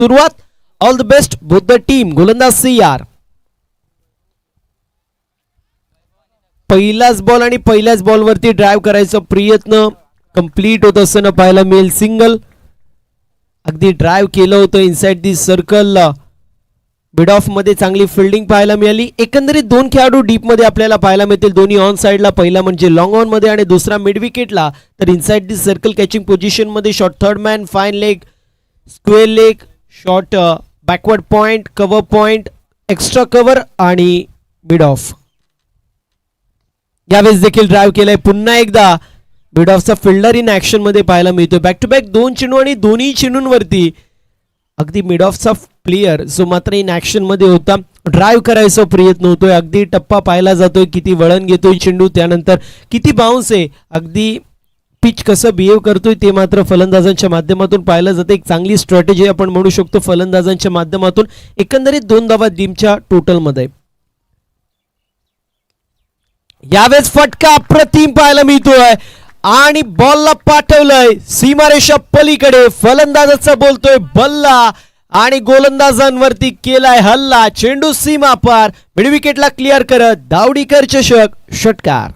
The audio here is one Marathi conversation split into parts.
सुरुवात. All the best both the team. गोलंदाज CR. पहिलाच बॉल आणि पहिल्याच बॉलवरती ड्राईव्ह करायचा प्रयत्न कंप्लीट होत असताना पाहायला मिळेल. सिंगल. अगदी ड्राईव्ह केलं होतं inside the circle. Mid of मध्ये चांगली फिल्डिंग पाहायला मिळाली. एकंदरीत दोन खेळाडू डीप मध्ये आपल्याला पाहायला मिळतील. दोन्ही ऑन साइडला, पहिला म्हणजे लॉंग ऑन मध्ये आणि दुसरा मिड विकेटला. तर inside the circle catching position मध्ये short third man, fine leg, square leg, short backward point, cover point, extra cover आणि मिड ऑफ. यावेळेस देखील ड्राईव्ह केलंय. पुन्हा एकदा मिड ऑफचा फिल्डर इन ऍक्शन मध्ये पाहायला मिळतोय. बॅक टू बॅक दोन चेंडू आणि दोन्ही चेंडूंवरती अगदी मिड ऑफचा प्लेयर जो मात्र इन ऍक्शन मध्ये होता ड्राईव्ह करायचा प्रयत्न होतोय. अगदी टप्पा पाहायला जातोय, किती वळण घेतोय चेंडू, त्यानंतर किती बाउन्स आहे, अगदी पिच कसं बिहेव करतोय ते मात्र फलंदाजांच्या माध्यमातून पाहायला जाते. एक चांगली स्ट्रॅटेजी आपण म्हणू शकतो फलंदाजांच्या माध्यमातून. एकंदरीत 2 धावा टीमच्या टोटल मध्ये. यावेळेस फटका अप्रतिम पाहायला मिळतोय आणि बॉलला पाठवलंय सीमारेषा पलीकडे. फलंदाजाचा बोलतोय बल्ला आणि गोलंदाजांवरती केलाय हल्ला. चेंडू सीमा पार. मिड विकेटला क्लिअर करत दावडीकर चषक षटकार.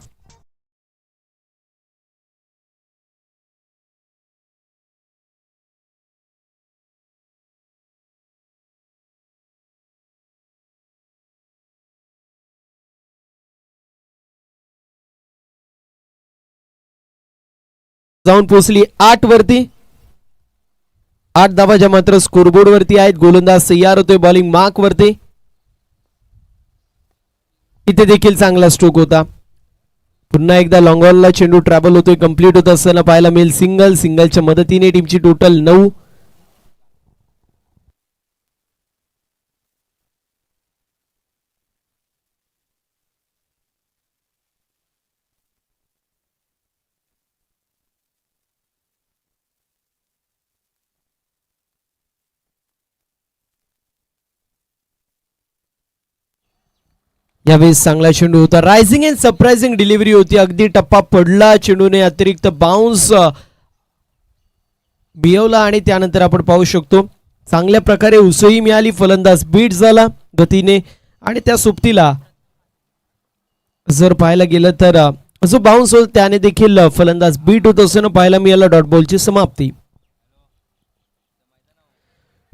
जाऊन पोहोचली 8 वरती. 8 धावा ज्या मात्र स्कोरबोर्ड वरती आहेत. गोलंदाज तयार होतोय बॉलिंग मार्क वरती. इथे देखील चांगला स्ट्रोक होता. पुन्हा एकदा लॉंग ऑनला चेंडू ट्रॅव्हल होतोय. कंप्लीट होत असताना पाहायला मिळेल सिंगल. सिंगलच्या मदतीने टीमची टोटल 9. यावेळेस चांगला चेंडू होता. रायझिंग अँड सरप्राइझिंग डिलिव्हरी होती. अगदी टप्पा पडला चेंडूने, अतिरिक्त बाउन्स मिळवला आणि त्यानंतर आपण पाहू शकतो चांगल्या प्रकारे उसळी मिळाली. फलंदाज बीट झाला गतीने आणि त्या सोबतीला जर पाहायला गेलं तर जो बाउन्स होता त्याने देखील फलंदाज बीट होत असताना पाहायला मिळाला. डॉट बॉलची समाप्ती.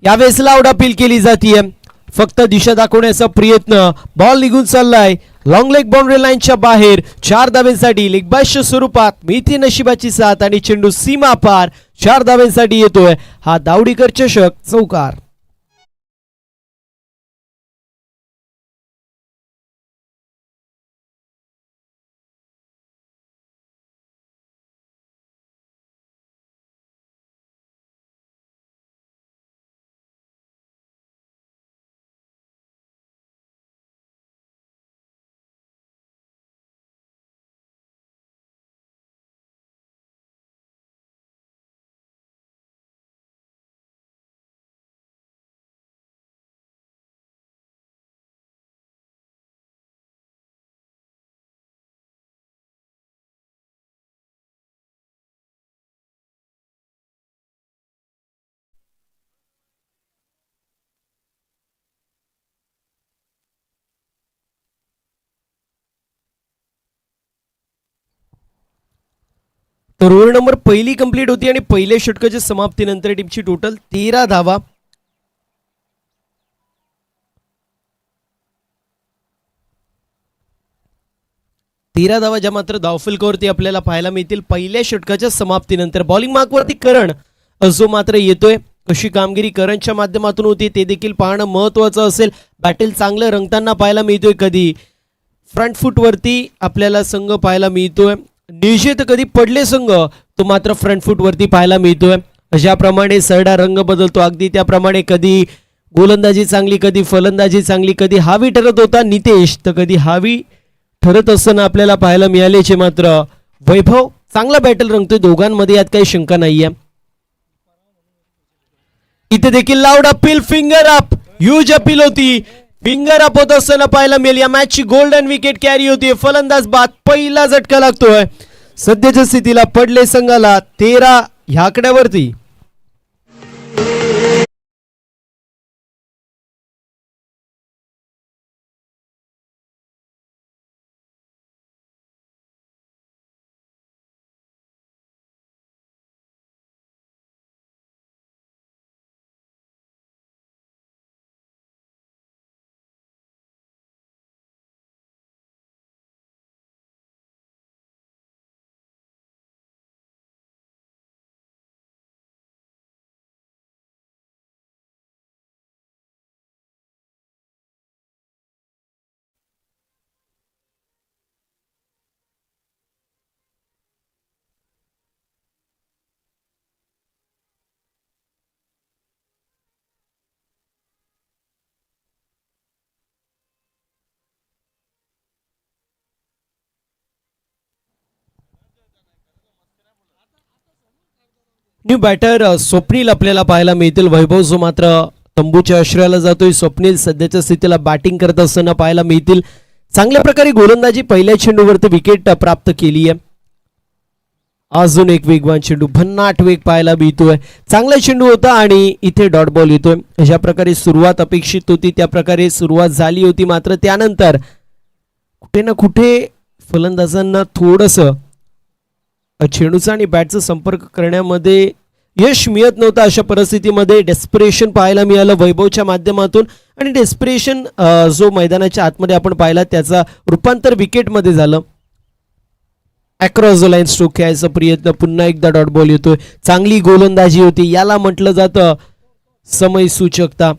यावेळेस लाऊड अपील केली जाते. फक्त दिशा दाखवण्याचा प्रयत्न. बॉल निघून चाललाय लॉंग लेग बाउंड्री लाईनच्या बाहेर. 4 धाब्यांसाठी लेग बायच्या स्वरूपात मिळते नशिबाची साथ आणि चेंडू सीमा पार. 4 धाब्यांसाठी येतोय हा दावडीकर चषक चौकार. तर ओव्हर नंबर पहिली कंप्लीट होती आणि पहिल्या षटकाच्या समाप्तीनंतर टीमची टोटल 13 धावा. ज्या मात्र धावफलकावरती आपल्याला पाहायला मिळतील पहिल्या षटकाच्या समाप्तीनंतर. बॉलिंग मार्कवरती करण जो मात्र येतोय. कशी कामगिरी करणच्या माध्यमातून होती ते देखील पाहणं महत्वाचं असेल. बॅटल चांगलं रंगताना पाहायला मिळतोय. कधी फ्रंट फूट वरती आपल्याला संघ पाहायला मिळतोय. निश्चित कधी पडले संघ तो मात्र फ्रंट फूट वरती पाहायला मिळतोय. ज्याप्रमाणे सरडा रंग बदलतो अगदी त्याप्रमाणे कधी गोलंदाजी चांगली, कधी फलंदाजी चांगली, कधी हावी ठरत होता नितेश तर कधी हावी ठरत असताना आपल्याला पाहायला मिळाल्याचे मात्र वैभव. चांगला बॅटल रंगतोय दोघांमध्ये, यात काही शंका नाहीये. इथे देखील loud appeal, finger up, huge appeal होती. फिंगर अप होत असताना पाहायला मिळेल. या मॅचची गोल्डन विकेट कॅरी होती. फलंदाज बाद. पहिला झटका लागतोय. सध्याच्या स्थितीला पडले संघाला 13 ह्या आकड्यावरती. न्यू बॅटर स्वप्नील आपल्याला पाहायला मिळतील. वैभव जो मात्र तंबूच्या आश्रयाला जातोय. स्वप्नील सध्याच्या स्थितीला बॅटिंग करत असताना पाहायला मिळतील. चांगल्या प्रकारे गोलंदाजी पहिल्या चेंडूवरती विकेट प्राप्त केली आहे. अजून एक वेगवान चेंडू, भन्नाट वेग पाहायला मिळतोय. चांगला चेंडू होता आणि इथे डॉट बॉल येतोय. अशा प्रकारे सुरुवात अपेक्षित होती त्या प्रकारे सुरुवात झाली होती. मात्र त्यानंतर कुठे ना कुठे फलंदाजांना थोडंसं चेंडूचा आणि बॅटचा संपर्क करण्यामध्ये यश मिळत नव्हतं. अशा परिस्थितीमध्ये डेस्परेशन पाहायला मिळालं वैभवच्या माध्यमातून आणि डेस्परेशन जो मैदानाच्या आतमध्ये आपण पाहिला त्याचा रूपांतर विकेटमध्ये झालं. अक्रॉस द लाईन स्ट्रोक खेळायचा प्रयत्न, पुन्हा एकदा डॉट बॉल येतोय. चांगली गोलंदाजी होती. याला म्हटलं जातं समय सूचकता.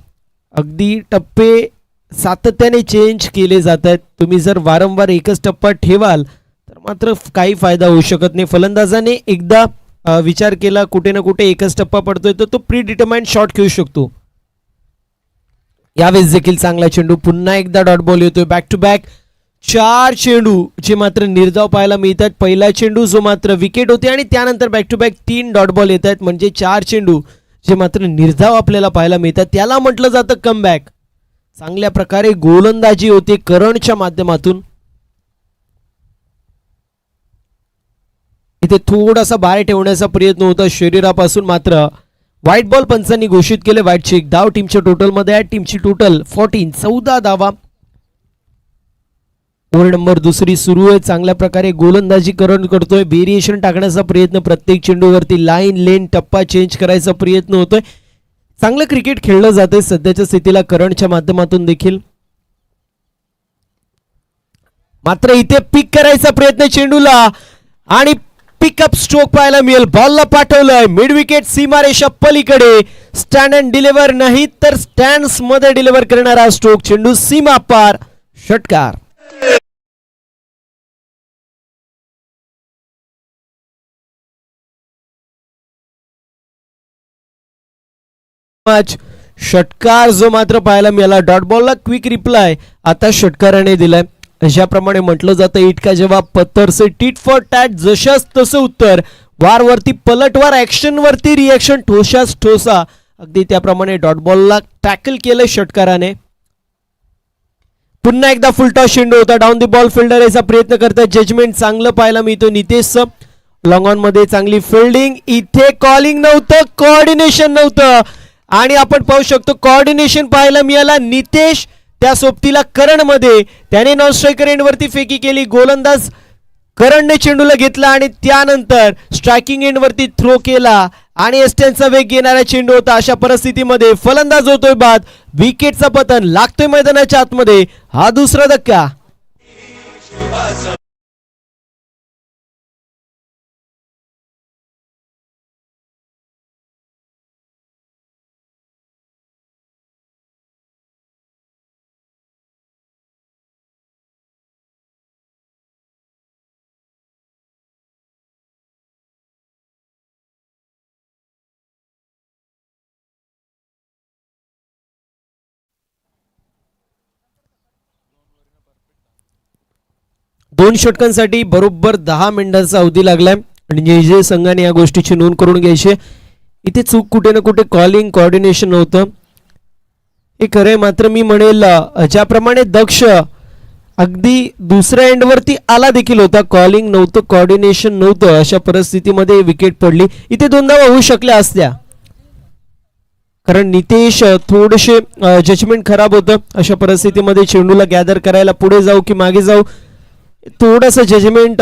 अगदी टप्पे सातत्याने चेंज केले जात आहेत. तुम्ही जर वारंवार एकच टप्पा ठेवाल तर मात्र काही फायदा होऊ शकत नाही. फलंदाजाने एकदा विचार केला कुठे ना कुठे एकच टप्पा पडतोय तर तो प्री डिटरमाइंड शॉट खेळू शकतो. यावेळेस देखील चांगला चेंडू, पुन्हा एकदा डॉट बॉल येतोय. बॅक टू बॅक 4 चेंडू जे मात्र निर्धाव पाहायला मिळतात. पहिला चेंडू जो मात्र विकेट होते आणि त्यानंतर back to back 3 dot ball येत आहेत. म्हणजे 4 चेंडू जे मात्र निर्धाव आपल्याला पाहायला मिळतात. त्याला म्हटलं जातं कमबॅक. चांगल्या प्रकारे गोलंदाजी होते करणच्या माध्यमातून. इथे थोडासा बाहेर ठेवण्याचा प्रयत्न होता शरीरापासून, मात्र व्हाईट बॉल पंचांनी घोषित केले. व्हाईटची एक धाव टीमच्या टोटलमध्ये आहे. टीमची टोटल 14 धावा. ओव्हर नंबर दुसरी सुरू आहे. चांगल्या प्रकारे गोलंदाजी करण करतोय. व्हेरिएशन टाकण्याचा प्रयत्न, प्रत्येक चेंडूवरती लाईन लेन टप्पा चेंज करायचा प्रयत्न होतोय. चांगलं क्रिकेट खेळलं जातंय सध्याच्या स्थितीला करणच्या माध्यमातून देखील. मात्र इथे पिक करायचा प्रयत्न चेंडूला आणि पिकअप स्ट्रोक पाहायला मिळेल. बॉलला पाठवलंय मिड विकेट सीमारेषा पलीकडे. स्टँड अँड डिलिव्हर नाही तर स्टँड्स मध्ये डिलिव्हर करणारा स्ट्रोक. चेंडू सीमा पार, षटकार. षटकार जो मात्र पाहायला मिळाला. डॉट बॉलला क्विक रिप्लाय आता षटकाराने दिलाय. ज्याप्रमाणे म्हटलं जातं इटका जवाब पत्थर से टीट फॉर टॅट. जशाच तसं उत्तर. वारवरती पलटवार, ऍक्शन वरती रिएक्शन, ठोसाच ठोसा. अगदी त्याप्रमाणे डॉट बॉलला टॅकल केलं षटकाराने. पुन्हा एकदा फुलटॉस चेंडू होता. डाऊन द बॉल फिल्डर याचा प्रयत्न करतात. जजमेंट चांगलं पाहायला मिळतो नितेश. लॉंग ऑन मध्ये चांगली फिल्डिंग. इथे कॉलिंग नव्हतं, कोऑर्डिनेशन नव्हतं आणि आपण पाहू शकतो कोऑर्डिनेशन पाहायला मिळाला. नितेश त्या सोबतीला करण मध्ये त्याने नॉन स्ट्रायकर एंड वरती फेकी केली. गोलंदाज करणने चेंडूला घेतला आणि त्यानंतर स्ट्रायकिंग एंड वरती थ्रो केला आणि एस्टनचा वेग घेणारा चेंडू होता. अशा परिस्थितीमध्ये फलंदाज होतोय बाद. विकेटचा पतन लागतोय मैदानाच्या आतमध्ये. हा दुसरा धक्का. दोन षटकांसाठी बरोबर 10 मिनिटांचा अवधी लागलाय आणि जे संघाने या गोष्टीची नोंद करून घ्यायची. इथे चूक कुठे ना कुठे कॉलिंग कोऑर्डिनेशन नव्हतं हे खरंय. मात्र मी म्हणेल ज्याप्रमाणे दक्ष अगदी दुसऱ्या एंडवरती आला देखील होता, कॉलिंग नव्हतं, कोऑर्डिनेशन नव्हतं. अशा परिस्थितीमध्ये विकेट पडली. इथे 2 धावा होऊ शकल्या असत्या कारण नितेश थोडेसे जजमेंट खराब होतं. अशा परिस्थितीमध्ये चेंडूला गॅदर करायला पुढे जाऊ की मागे जाऊ थोडंसं जजमेंट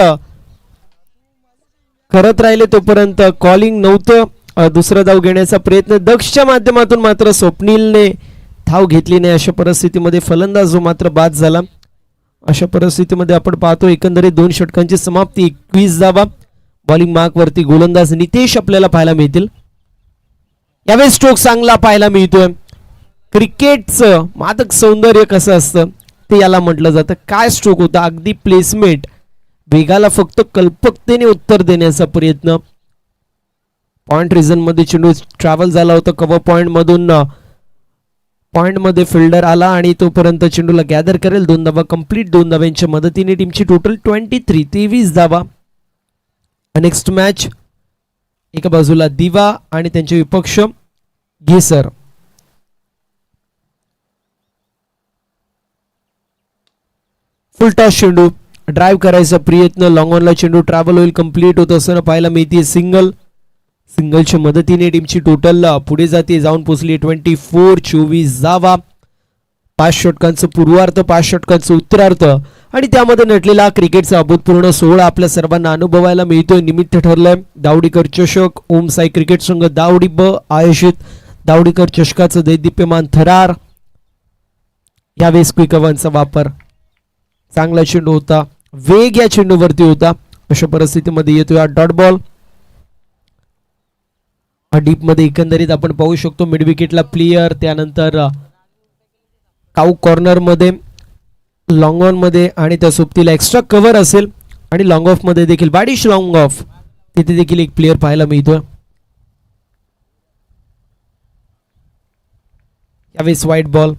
करत राहिले. तोपर्यंत कॉलिंग नव्हतं. दुसरा धाव घेण्याचा प्रयत्न दक्षच्या माध्यमातून, मात्र स्वप्नीलने धाव घेतली नाही. अशा परिस्थितीमध्ये फलंदाज जो मात्र बाद झाला. अशा परिस्थितीमध्ये आपण पाहतो एकंदरीत 2 षटकांची समाप्ती. 21 धावा. बॉलिंग मार्क वरती गोलंदाज नितेश आपल्याला पाहायला मिळतील. यावेळी स्ट्रोक चांगला पाहायला मिळतोय. क्रिकेटचं मादक सौंदर्य कसं असतं ते याला म्हटलं जातं. काय स्ट्रोक होता, अगदी प्लेसमेंट, वेगाला फक्त कल्पकतेने उत्तर देण्याचा प्रयत्न. पॉइंट रिझन मध्ये चेंडू ट्रॅव्हल झाला होता. कव्हर पॉइंट मधून पॉइंट मध्ये फिल्डर आला आणि तोपर्यंत चेंडूला गॅदर करेल. 2 धावा कंप्लीट. 2 धाव्यांच्या मदतीने टीमची टोटल 23 धावा. नेक्स्ट मॅच एका बाजूला दिवा आणि त्यांचे विपक्ष घेसर. फुल टॉस चेंडू, ड्राईव्ह करायचा प्रयत्न, लॉंग ऑनला चेंडू ट्रॅव्हल होईल, कंप्लीट होत असताना पाहायला मिळते सिंगल. सिंगलच्या मदतीने टीमची टोटल पुढे जाते, जाऊन पोचली 24 धावा. 5 षटकांचं पूर्वार्ध, 5 षटकांचं उत्तरार्ध आणि त्यामध्ये नटलेला क्रिकेटचा अभूतपूर्व सोहळा आपल्या सर्वांना अनुभवायला मिळतोय. निमित्त ठरलंय दावडीकर चषक, ओम साई क्रिकेट संघ दावडी ब आयोजित दावडीकर चषकाचं दैदिप्यमान थरार. यावेळेस क्विकवनचा वापर, चांगला चेंडू होता, वेग या चेंडूवरती होता. अशा परिस्थितीमध्ये येतोय हा डॉट बॉल. डीप मध्ये एकंदरीत आपण पाहू शकतो मिड विकेटला प्लेयर, त्यानंतर काऊ कॉर्नर मध्ये, लॉंग ऑन मध्ये आणि त्या सोबतीला एक्स्ट्रा कव्हर असेल आणि लॉंग ऑफ मध्ये देखील बॅडिश लॉंग ऑफ, तिथे देखील एक प्लेयर पाहायला मिळतोय. यावेळेस व्हाईट बॉल,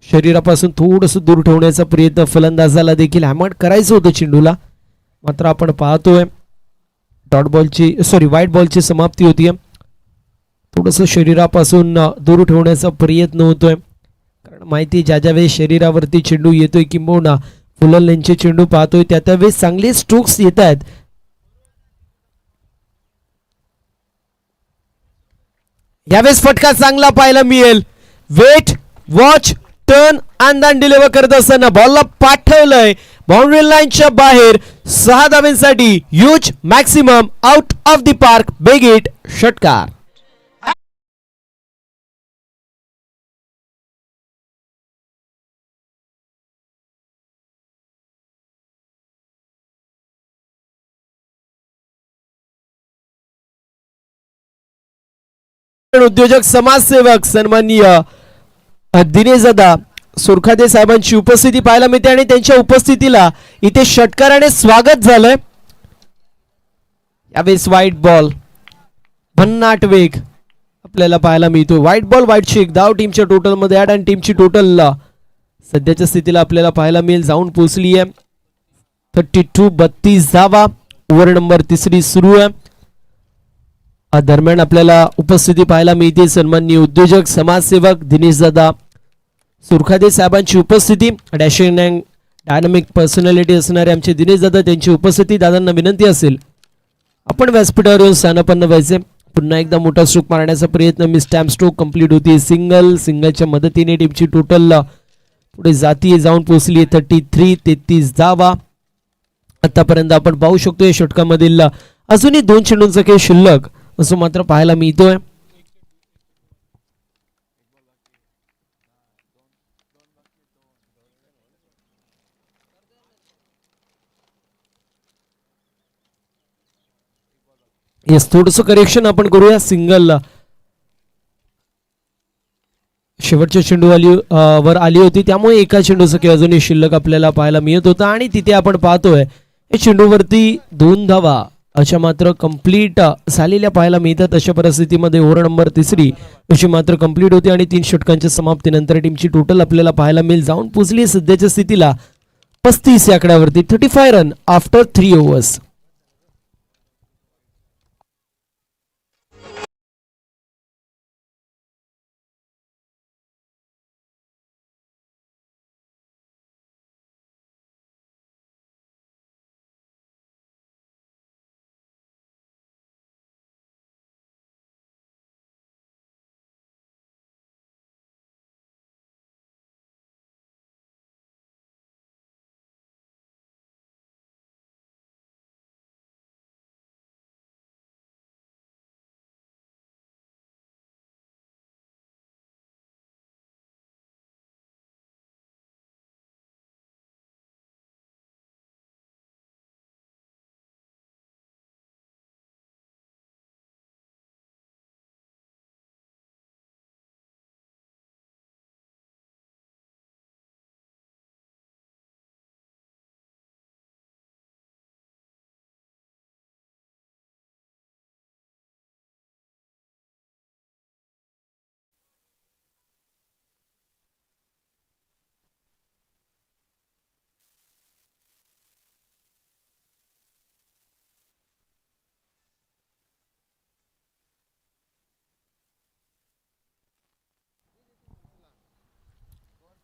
शरीरापासून थोडस दूर ठेवण्याचा प्रयत्न फलंदाजाला देखील हॅमर करायचं होतं चेंडूला, मात्र आपण पाहतोय डॉट बॉलची व्हाईट बॉलची समाप्ती होतीये. थोडस शरीरापासून दूर ठेवण्याचा प्रयत्न होतोय, कारण माहिती ज्या ज्या वेळेस शरीरावरती चेंडू येतोय किंबहुना फुल लेंथचे चेंडू पाहतोय त्या त्यावेळेस चांगले स्ट्रोक्स येत आहेत. यावेळेस फटका चांगला पाहायला मिळेल. Wait, watch, turn and then deliver करत असताना बॉलला पाठवलंय बाउंड्री लाईनच्या बाहेर. 6 धावांसाठी huge maximum out of the park, big hit, षटकार. उद्योजक, समाजसेवक सन्माननीय दिनेश दादा सुरखाते साहेबांची उपस्थिती पाहायला मिळते आणि त्यांच्या उपस्थितीला इथे षटकाराने स्वागत झालंय. यावेळेस व्हाईट बॉल, भन्नाट वेग आपल्याला पाहायला मिळतो. व्हाईट बॉल, व्हाईट शेक, धाव टीमच्या टोटल मध्ये ऍड आणि टीमची टोटल सध्याच्या स्थितीला आपल्याला पाहायला मिळेल जाऊन पोहोचली आहे 32 धावा. ओव्हर नंबर 3 सुरू आहे. दरम्यान आपल्याला उपस्थिती पाहायला मिळते सन्माननीय उद्योजक, समाजसेवक दिनेश दादा सुरखाते साहेबांची उपस्थिती, डॅशिंग अँड डायनामिक पर्सनॅलिटी असणारे आमचे दिनेश दादा, त्यांची उपस्थिती. दादांना विनंती असेल आपण व्यासपीठावर येऊन स्थानापन्न व्हायचे. पुन्हा एकदा मोठा स्ट्रोक मारण्याचा प्रयत्न, मिस स्टॅम्प स्ट्रोक कंप्लीट होती. सिंगलच्या मदतीने टीमची टोटल पुढे जाती, जाऊन पोहोचली 33 धावा. आतापर्यंत आपण पाहू शकतो या षटकामधील अजूनही 2 चेंडूंचा खेळ शिल्लक असं मात्र पाहायला मिळतोय. येस, थोडस करेक्शन आपण करूया. सिंगल शेवटच्या चेंडू वर आली होती, त्यामुळे एका चेंडूचा खेळ अजूनही शिल्लक आपल्याला पाहायला मिळत होता आणि तिथे आपण पाहतोय या चेंडूवरती 2 धावा अशा मात्र कंप्लीट झालेल्या पाहायला मिळतात. अशा परिस्थितीमध्ये ओव्हर नंबर 3 अशी मात्र कंप्लीट होती आणि 3 षटकांच्या समाप्तीनंतर टीमची टोटल आपल्याला पाहायला मिळेल जाऊन पोचली सध्याच्या स्थितीला 35 या आकड्यावरती. 35 रन आफ्टर 3 ओव्हर्स.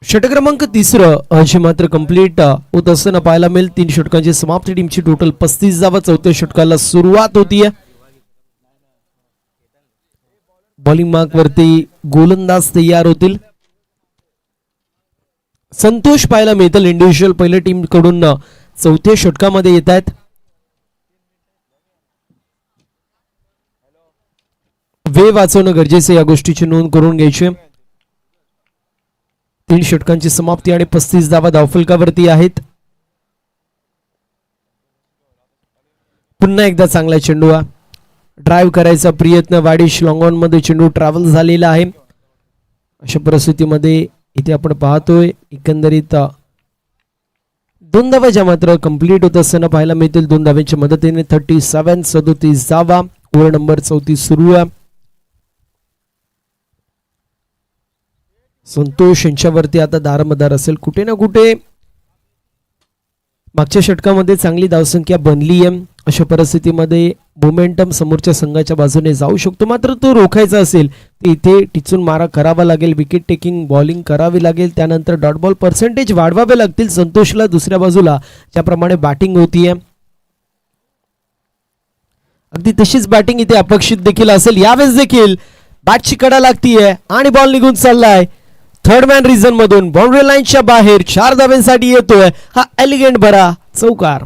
षटक क्रमांक तिसरं अशी मात्र कंप्लीट होत असताना पाहायला मिळेल. 3 षटकांची समाप्ती. टीमची टोटल 35 धावा. चौथ्या षटकाला सुरुवात होतीये. बॉलिंग मार्क वरती गोलंदाज तयार होतील. संतोष पाहायला मिळतील. इंडिव्हिज्युअल पहिल्या टीम कडून चौथ्या षटकामध्ये येत आहेत. वेळ वाचवणं गरजेचं, या गोष्टीची नोंद करून घ्यायची. 3 षटकांची समाप्ती आणि 35 धावा धावफलकावरती आहेत. पुन्हा एकदा चांगला चेंडू, ड्राईव्ह करायचा प्रयत्न. वाडिश लॉंग ऑन मध्ये चेंडू ट्रॅव्हल झालेला आहे. अशा परिस्थितीमध्ये इथे आपण पाहतोय एकंदरीत 2 धावा ज्या मात्र कंप्लीट होत असताना पाहायला मिळतील. 2 धाव्यांच्या मदतीने 37 धावा. ओव्हर नंबर 34 सुरू आहे. संतोष यांच्यावरती आता दारमदार असेल. कुठे ना कुठे मागच्या षटकामध्ये चांगली धावसंख्या बनली आहे. अशा परिस्थितीमध्ये मोमेंटम समोरच्या संघाच्या बाजूने जाऊ शकतो, मात्र तो रोखायचा असेल तर इथे टिचून मारा करावा लागेल. विकेट टेकिंग बॉलिंग करावी लागेल. त्यानंतर डॉट बॉल पर्सेंटेज वाढवावे लागतील संतोषला. दुसऱ्या बाजूला ज्याप्रमाणे बॅटिंग होतीये, अगदी तशीच बॅटिंग इथे अपेक्षित देखील असेल. यावेळेस देखील बॅटची कडा लागतीये आणि बॉल निघून चाललाय थर्ड मॅन रिझन मधून. बाउंड्री लाईनच्या बाहेर 4 धाव्यांसाठी येतोय हा एलिगंट भरा चौकार.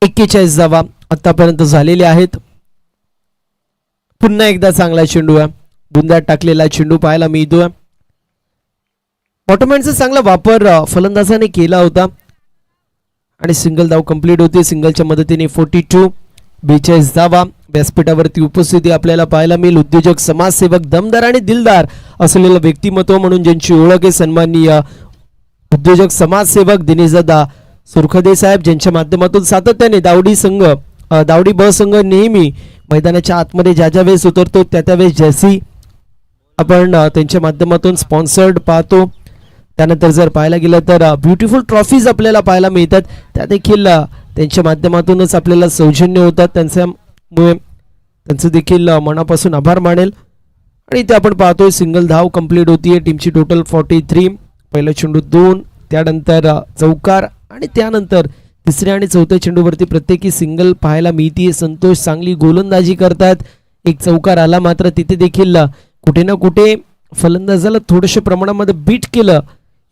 एक्केचाळीस धावा आतापर्यंत झालेले आहेत. पुन्हा एकदा चांगला चेंडू आहे. बुंद्यात टाकलेला चेंडू पाहायला मिळतोय. बॉटमहँडचा चांगला वापर फलंदाजाने केला होता आणि सिंगल धाव कंप्लीट होते. सिंगलच्या मदतीने 42 धावा. व्यासपीठावरती उपस्थिती आपल्याला पाहायला मिळेल. उद्योजक, समाजसेवक, दमदार आणि दिलदार असलेलं व्यक्तिमत्व म्हणून ज्यांची ओळख आहे, सन्माननीय उद्योजक समाजसेवक दिनेशदादा सुरखदे साहेब, ज्यांच्या माध्यमातून सातत्याने दावडी ब संघ नेहमी मैदानाच्या आतमध्ये ज्या ज्या वेळेस उतरतो त्या त्यावेळेस जर्सी आपण त्यांच्या माध्यमातून स्पॉन्सर्ड पाहतो. त्यानंतर जर पाहायला गेलं तर ब्युटिफुल ट्रॉफीज आपल्याला पाहायला मिळतात, त्या देखील त्यांच्या माध्यमातूनच आपल्याला सौजन्य होतात. त्यांच्यामुळे त्यांचं देखील मनापासून आभार मानेल. आणि इथे आपण पाहतोय सिंगल धाव कंप्लीट होतीये. टीमची टोटल 43. पहिला चेंडू 2, त्यानंतर चौकार आणि त्यानंतर तिसऱ्या आणि चौथ्या चेंडूवरती प्रत्येकी सिंगल पाहायला मिळतीये. संतोष चांगली गोलंदाजी करतात. एक चौकार आला, मात्र तिथे देखील कुठे ना कुठे फलंदाजाला थोडेसे प्रमाणामध्ये बीट केलं.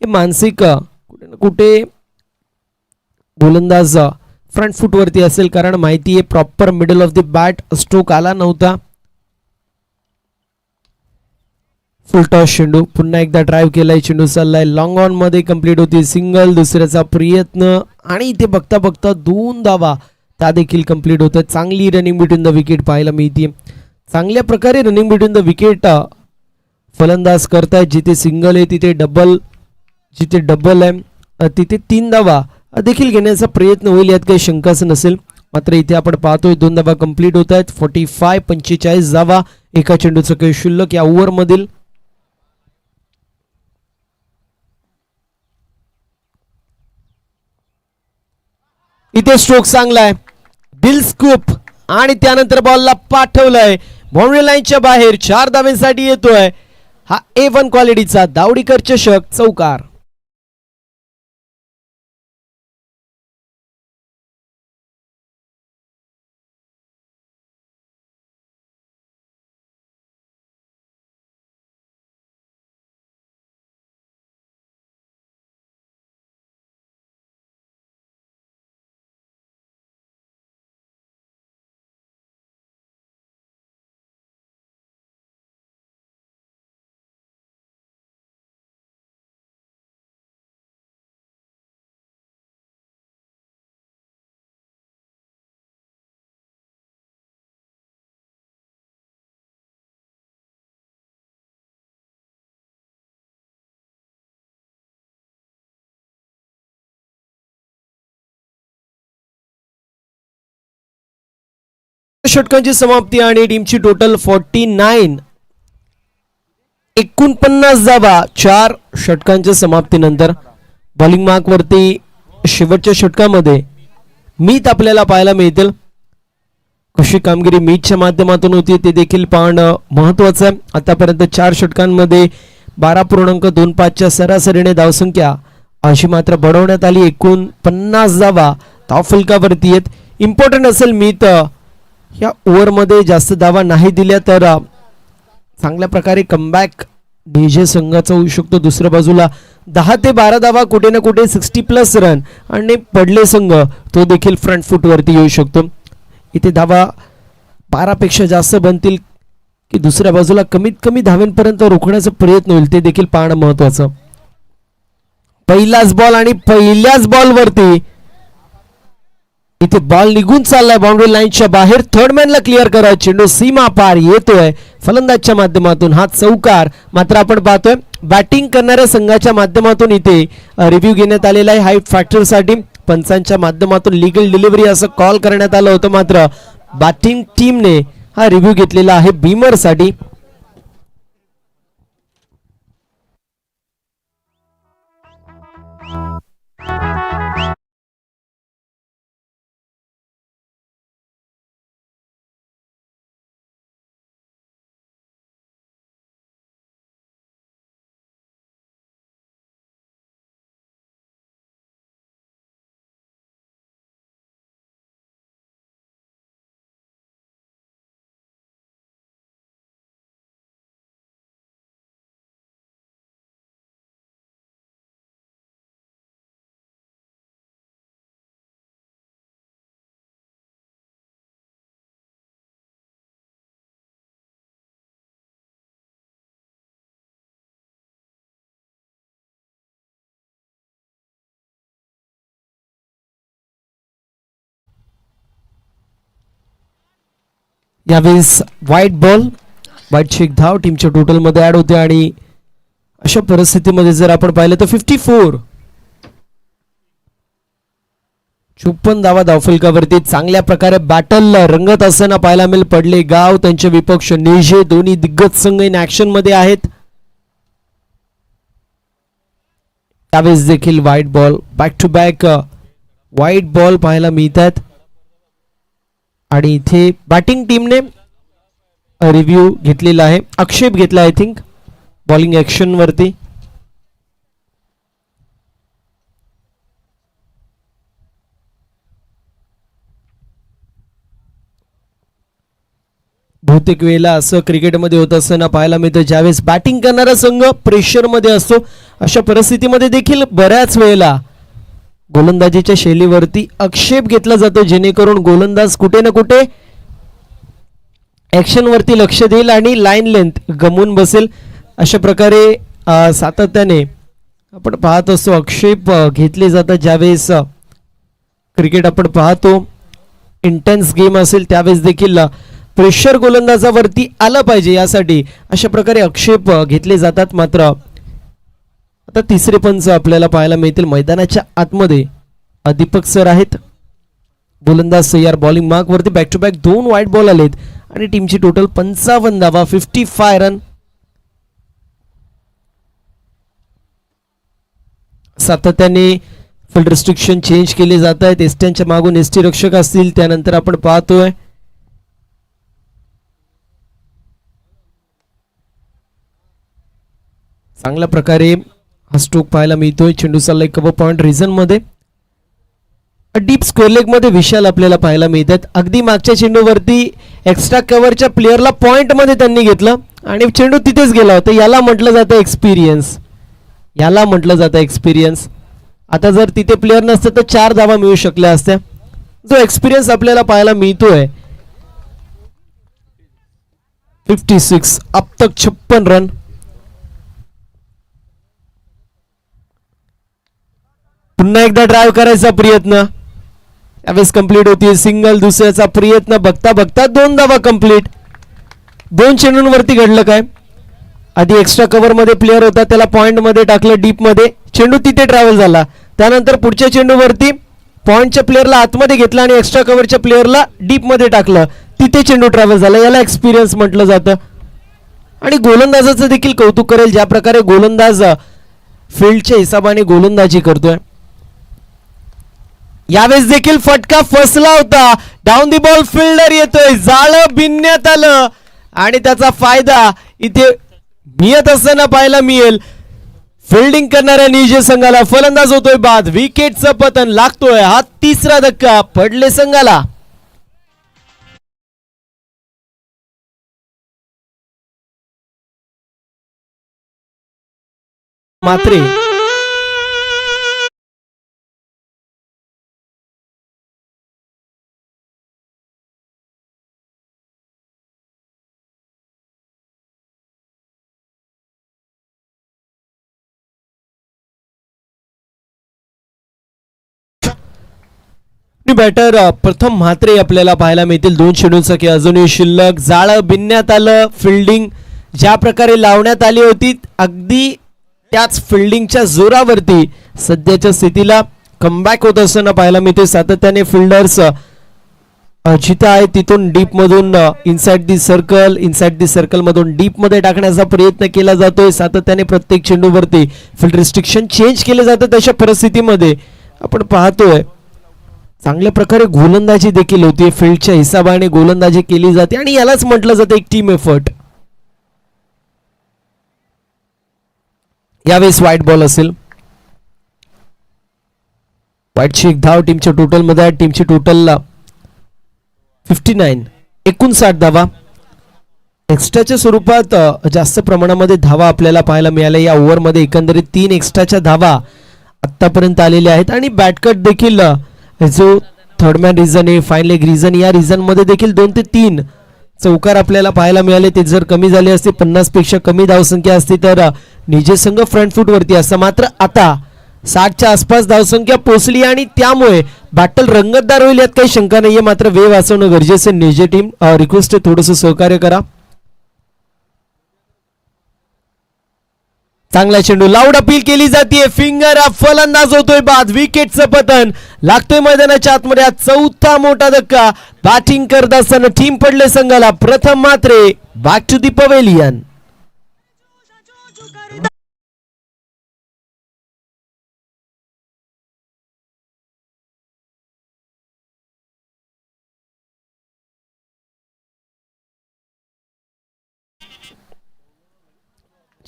हे मानसिक कुठे ना कुठे गोलंदाज फ्रंट फुटवरती असेल, कारण माहिती आहे proper middle of the bat stroke आला नव्हता. फुल टॉस चेंडू, पुन्हा एकदा ड्राईव्ह केलाय. चेंडू चाललाय लॉंग ऑन मध्ये कंप्लीट होती. सिंगल, दुसऱ्याचा प्रयत्न आणि इथे बघता बघता 2 धावा त्या देखील कंप्लीट होतात. चांगली रनिंग बिटवीन द विकेट पाहायला मिळते. चांगल्या प्रकारे रनिंग बिटवीन द विकेट फलंदाज करतायत. जिथे सिंगल आहे तिथे डबल, जिथे डबल आहे तिथे 3 धावा देखील घेण्याचा प्रयत्न होईल, यात काही शंकाच नसेल. मात्र इथे आपण पाहतोय 2 धावा कंप्लीट होत आहेत. 45 धावा. एका चेंडूचं काही शुल्लक या ओव्हर मधील. इथे स्ट्रोक चांगलाय, बिल स्कूप आणि त्यानंतर बॉलला पाठवलंय बाउंड्री लाईनच्या बाहेर. 4 धाव्यांसाठी येतोय हा A1 क्वालिटीचा दावडीकर चषक चौकार. षटकांची समाप्ती आणि टीमची टोटल 49, 49 धावा 4 षटकांच्या समाप्तीनंतर. बॉलिंग मार्क वरती शेवटच्या षटकामध्ये मीत आपल्याला पाहायला मिळतील. कशी कामगिरी मीतच्या माध्यमातून होती ते देखील पाहणं महत्वाचं आहे. आतापर्यंत 4 षटकांमध्ये 12.25च्या सरासरीने धावसंख्या अशी मात्र बढ़वण्यात आली. एकूण 50 धावा धावफलकावरती आहेत. इम्पॉर्टंट असेल मीत या ओव्हरमध्ये जास्त धावा नाही दिल्या तर चांगल्या प्रकारे कमबॅक डीजे संघाचा होऊ शकतो. दुसऱ्या बाजूला 10 ते 12 धावा कुठे ना कुठे 60+ रन आणि पडले संघ तो देखील फ्रंट फूट वरती येऊ शकतो. इथे धावा 12 पेक्षा जास्त बनतील की दुसऱ्या बाजूला कमीत कमी धाव्यांपर्यंत रोखण्याचा प्रयत्न होईल ते देखील पाहणं महत्वाचं. पहिलाच बॉल आणि पहिल्याच बॉल वरती इथे बॉल निघून चाललाय बाउंड्री लाईनच्या बाहेर. थर्डमॅनला क्लिअर करा. चेंडू सीमा पार येतोय फलंदाजच्या माध्यमातून. हा चौकार मात्र आपण पाहतोय बॅटिंग करणाऱ्या संघाच्या माध्यमातून इथे रिव्ह्यू घेण्यात आलेला आहे. हाईट फॅक्टर साठी पंचांच्या माध्यमातून लीगल डिलिव्हरी असं कॉल करण्यात आलं होतं मात्र बॅटिंग टीमने हा रिव्ह्यू घेतलेला आहे बीमर साठी. यावेळेस वाईट बॉल, वाईटची एक धाव टीमच्या टोटल मध्ये ऍड होते आणि अशा परिस्थितीमध्ये जर आपण पाहिलं तर 54 54 धावा धावफलकावरती चांगल्या प्रकारे बॅटल रंगत असताना पाहायला मिळेल. पडले गाव त्यांचे विपक्ष नेजे दोन्ही दिग्गज संघ इन ऍक्शन मध्ये आहेत. त्यावेळेस देखील वाईट बॉल, बॅक टू बॅक वाईट बॉल पाहायला मिळतात आणि इथे बॅटिंग टीमने रिव्ह्यू घेतलेला आहे, आक्षेप घेतला आय थिंक बॉलिंग ऍक्शन वरती. बहुतेक वेळेला असं क्रिकेटमध्ये होत असताना पाहायला मिळतं ज्यावेळेस बॅटिंग करणारा संघ प्रेशर मध्ये असतो अशा परिस्थितीमध्ये देखील बऱ्याच वेळेला गोलंदाजीच्या शैलीवरती आक्षेप घेतला जातो जेणेकरून गोलंदाज कुठे ना कुठे ऍक्शन वरती लक्ष देईल आणि लाईन लेंथ गमवून बसेल. अशा प्रकारे सातत्याने आपण पाहत असतो आक्षेप घेतले जातात ज्यावेळेस क्रिकेट आपण पाहतो इंटेन्स गेम असेल त्यावेळेस देखील प्रेशर गोलंदाजावरती आलं पाहिजे यासाठी अशा प्रकारे आक्षेप घेतले जातात. मात्र आता तिसरे पंच आपल्याला पाहायला मिळतील मैदानाच्या आतमध्ये दीपक सर आहेत. गोलंदाज तयार बॉलिंग मार्क वरती बॅक टू बॅक 2 वाईट बॉल आलेत आणि टीमची टोटल 55 धावा 55 रन. सातत्याने फील्ड रिस्ट्रिक्शन चेंज केले जात आहेत. एसट्यांच्या मागून एसटी रक्षक असतील त्यानंतर आपण पाहतोय चांगल्या प्रकारे हा स्ट्रोक पाहायला मिळतोय. चेंडू चाललाय कव्हर पॉइंट रिझन मध्ये. डीप स्क्वेअर लेग मध्ये विशाल आपल्याला पाहायला मिळतात. अगदी मागच्या चेंडूवरती एक्स्ट्रा कव्हरच्या प्लेअरला पॉइंट मध्ये त्यांनी घेतलं आणि चेंडू तिथेच गेला होता. याला म्हटलं जातं एक्सपिरियन्स, याला म्हटलं जातं एक्सपिरियन्स. आता जर तिथे प्लेअर नसतं तर 4 धावा मिळू शकल्या असत्या. जो एक्सपिरियन्स आपल्याला पाहायला मिळतोय 56 अब तक 56 रन. पुन्हा एकदा ड्राइव्ह करायचा प्रयत्न यावेळेस कंप्लीट होती. सिंगल दुसऱ्याचा प्रयत्न बघता बघता 2 धावा कंप्लीट. 2 चेंडूंवरती घडलं काय, आधी एक्स्ट्रा कव्हर मध्ये प्लेअर होता त्याला पॉइंट मध्ये टाकलं डीप मध्ये, चेंडू तिथे ट्रॅव्हल झाला. त्यानंतर पुढच्या चेंडूवरती पॉइंटच्या प्लेअरला आतमध्ये घेतला आणि एक्स्ट्रा कव्हरच्या प्लेअरला डीप मध्ये टाकलं. तिथे चेंडू ट्रॅव्हल झाला, याला एक्सपिरियन्स म्हटलं जातं. आणि गोलंदाजाचं देखील कौतुक करेल, ज्या प्रकारे गोलंदाज फील्डच्या हिसाबाने गोलंदाजी करतोय. यावेळेस देखील फटका फसला होता. डाऊन दी बॉल फिल्डर येतोय, जाळं बिनण्यात आलं आणि त्याचा फायदा इथे मिळत असताना पाहायला मिळेल. फिल्डिंग करणाऱ्या निजे संघाला फलंदाज होतोय बाद. विकेटचं पतन लागतोय. हा तिसरा धक्का पडले संघाला. मात्रे बॅटर प्रथम म्हात्रे आपल्याला पाहायला मिळतील. 2 चेंडूंचा की अजूनही शिल्लक. जाळं बिनण्यात आलं. फिल्डिंग ज्या प्रकारे लावण्यात आली होती अगदी त्याच फिल्डिंगच्या जोरावरती सध्याच्या स्थितीला कमबॅक होत असताना पाहायला मिळते. सातत्याने फिल्डर्स जिथं आहे तिथून डीप मधून इनसाइड दी सर्कल मधून डीप मध्ये टाकण्याचा प्रयत्न केला जातोय. सातत्याने प्रत्येक चेंडूवरती फील्ड रिस्ट्रिक्शन चेंज केले जातात. अशा परिस्थितीमध्ये आपण पाहतोय चांगल्या प्रकारे गोलंदाजी देखील होती. फील्डच्या हिसाबाने गोलंदाजी केली जाते आणि यालाच म्हटलं जातं एक टीम एफर्ट. यावेळेस व्हाईट बॉल असेल. व्हाईटची एक धाव टीमच्या टोटल मध्ये आहे. टीमची टोटल 59 59 धावा. एक्स्ट्राच्या स्वरूपात जास्त प्रमाणामध्ये धावा आपल्याला पाहायला मिळाल्या या ओव्हरमध्ये. एकंदरीत 3 एक्स्ट्राच्या धावा आतापर्यंत आलेल्या आहेत आणि बॅटकट देखील जो थर्ड मॅन रिझन आहे, फाईन लेग रिझन, या रिझन मध्ये देखील 2 ते 3 चौकार आपल्याला पाहायला मिळाले. ते जर कमी झाले असते, 50 पेक्षा कमी धावसंख्या असती तर निजे संघ फ्रंट फूट वरती असता. मात्र आता 60च्या आसपास धावसंख्या पोहोचली आणि त्यामुळे बॅटल रंगतदार होईल यात काही शंका नाहीये. मात्र वेळ वाचवणं गरजेचं. निजे टीम रिक्वेस्ट आहे थोडंसं सहकार्य करा. चांगला चेंडू, लाऊड अपील केली जाते. फिंगर फलंदाज होतोय बाद. विकेटचं पतन लागतोय मैदानाच्या आतमध्ये. चौथा मोठा धक्का. बॅटिंग करत असताना टीम पडले संघाला. प्रथम मात्रे बॅक टू दी पवेलियन.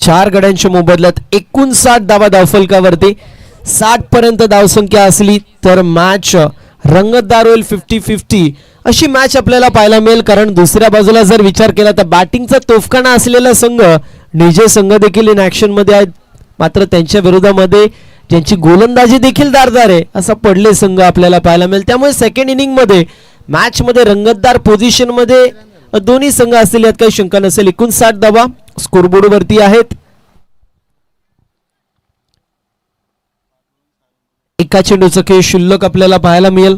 चार गड्यांच्या मोबदल्यात 59 धावा धावफलकावरती. 60 पर्यंत धावसंख्या असली तर मॅच रंगतदार होईल. 50-50 अशी मॅच आपल्याला पाहायला मिळेल. कारण दुसऱ्या बाजूला जर विचार केला तर बॅटिंगचा तोफखाना असलेला संघ निजे संघ देखील इन ऍक्शन मध्ये आहेत. मात्र त्यांच्या विरोधामध्ये ज्यांची गोलंदाजी देखील दारदार आहे असा पडले संघ आपल्याला पाहायला मिळेल. त्यामुळे सेकंड इनिंग मध्ये मॅच मध्ये रंगतदार पोझिशन मध्ये दोन्ही संघ असतील यात काही शंका नसेल. 59 धावा स्कोरबोर्ड वरती आहेत. एका चेंडूचं खेळ शिल्लक आपल्याला पाहायला मिळेल.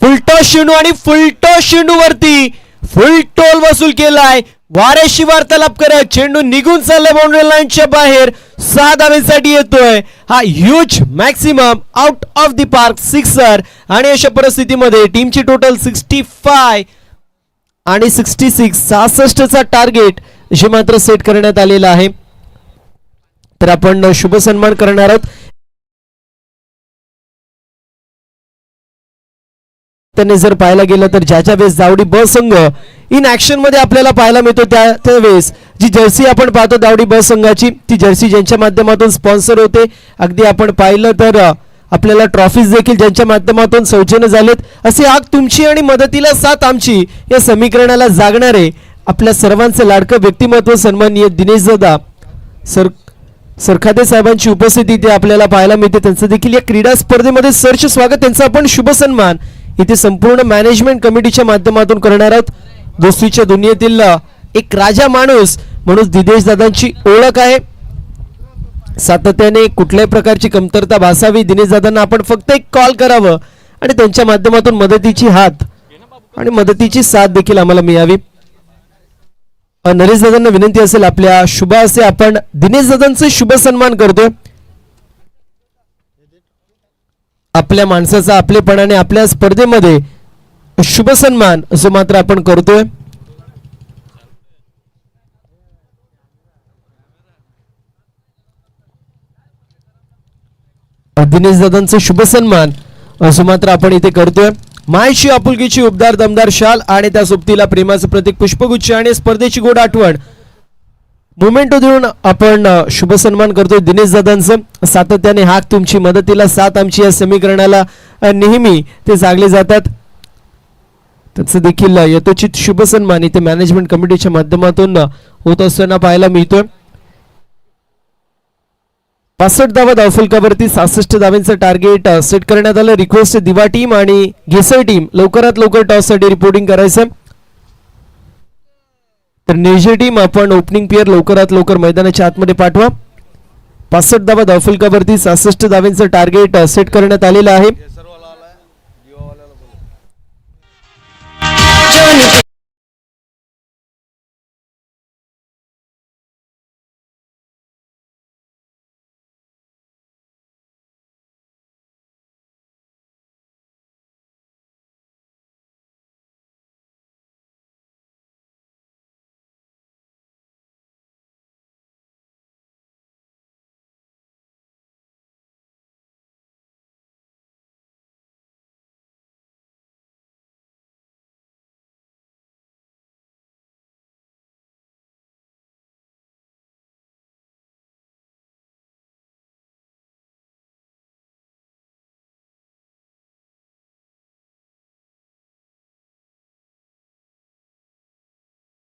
फुलटॉस चेंडू आणि फुलटॉस चेंडू वरती फुल टोल वसूल केलाय. वाऱ्याशी वार्तालाप करत चेंडू निघून चाललाय बाउंड्री लाईनच्या बाहेर. 6 धावेसाठी येतोय. हा huge maximum out of the park sixer. आणि अशा परिस्थितीमध्ये टीमची टोटल 65 आणि 66 66चा टार्गेट जे मात्र सेट करण्यात आलेला आहे. तर आपण शुभ सन्मान करणार आहोत. त्याने जर पाहायला गेलं तर ज्याच्या वेळेस दावडी ब संघ इन ऍक्शन मध्ये आपल्याला पाहायला मिळतो त्यावेळेस जी जर्सी आपण पाहतो दावडी ब संघाची, ती जर्सी ज्यांच्या माध्यमातून स्पॉन्सर होते. अगदी आपण पाहिलं तर आपल्याला ट्रॉफीज देखील ज्यांच्या माध्यमातून सौजन्य झालेत. असे आग तुमची आणि मदतीला साथ आमची या समीकरणाला जागणारे आपल्या सर्वांचं लाडकं व्यक्तिमत्व सन्माननीय दिनेश दादा सरखाते साहेबांची उपस्थिती इथे आपल्याला पाहायला मिळते. त्यांचं देखील या क्रीडा स्पर्धेमध्ये सरचे स्वागत. त्यांचा आपण शुभ सन्मान इथे संपूर्ण मॅनेजमेंट कमिटीच्या माध्यमातून करणार आहोत. दोस्तीच्या दुनियेतील एक राजा माणूस म्हणून दिनेश दादांची ओळख आहे. सातत्याने कुठल्याही प्रकारची कमतरता भासावी दिनेश दादांना आपण फक्त एक कॉल करावं आणि त्यांच्या माध्यमातून मदतीची हात आणि मदतीची साथ देखील आम्हाला मिळावी. नरेश दादांना विनंती असेल आपल्या शुभ असे आपण दिनेश दादांचे शुभ सन्मान करतोय. आपल्या माणसाचा आपलेपणाने आपल्या स्पर्धेमध्ये शुभ सन्मान जो मात्र आपण करतोय. दिनेश दादांचा शुभ सन्मान असं मात्र आपण इथे करतोय. मायशी आपुलकीची उबदार दमदार शाल आणि त्या सोबतीला प्रेमाचं प्रतीक पुष्पगुच्छ आणि स्पर्धेची गोड आठवण मोमेंटो देऊन आपण शुभ सन्मान करतोय दिनेश दादांचं. सातत्याने हाक तुमची मदतीला साथ आमची या समीकरणाला नेहमी ते जागले जातात. त्याचं देखील यथोचित शुभ सन्मान इथे मॅनेजमेंट कमिटीच्या माध्यमातून होत असताना पाहायला मिळतोय. 65 धावा धावफलकावरती 66 धावांचं टार्गेट सेट करण्यात आलं. रिक्वेस्ट दिवा टीम आणि घेसर टीम लवकरात लवकर टॉस साठी रिपोर्टिंग करायचं. तर निर्जय टीम आपण ओपनिंग पेअर लवकरात लवकर मैदानाच्या आतमध्ये पाठवा. 65 धावा धावफलकावरती 66 धावांचं टार्गेट सेट करण्यात आलेलं आहे.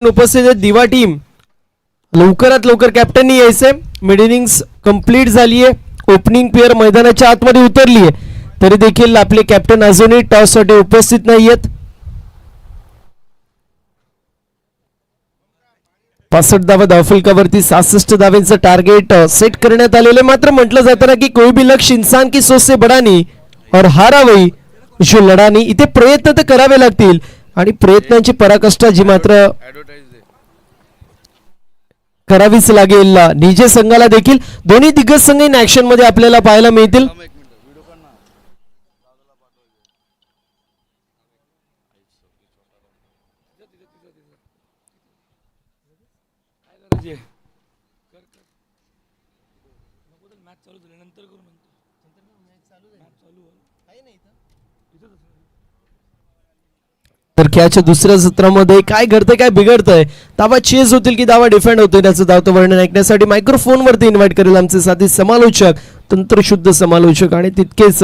उपस्थित आहे दिवा टीम. लवकरात लवकर कॅप्टननी यायचंय. मिड इनिंग्स कंप्लीट झालीये. ओपनिंग पेअर मैदानाच्या आतमध्ये उतरली आहे. तरी देखील आपले कॅप्टन अजूनही टॉस साठी उपस्थित नाहीयेत. 65 धावा धावफलकावरती 66 धावांचं टार्गेट सेट करण्यात आलेले. मात्र म्हटलं जातं ना की कोई भी लक्ष्य इंसान की सोच से बड़ा नहीं और हारा वही जो लढा नहीं. इथे प्रयत्न तर करावे लागतील आणि प्रयत्नांची पराकाष्ठा जी मात्र करावीच लागेल. निजे संघाला देखील दोन्ही दिग्गज संघ इन ऍक्शन मध्ये आपल्याला पाहायला मिळतील. तर खेळाच्या दुसऱ्या सत्रामध्ये काय घडतंय काय बिघडतंय, धावा चेस होतील की धावा डिफेंड होतील याचं धावतं वर्णन ऐकण्यासाठी मायक्रोफोन वरती इन्व्हाइट करेल आमचे साथी समालोचक, तंत्रशुद्ध समालोचक आणि तितकेच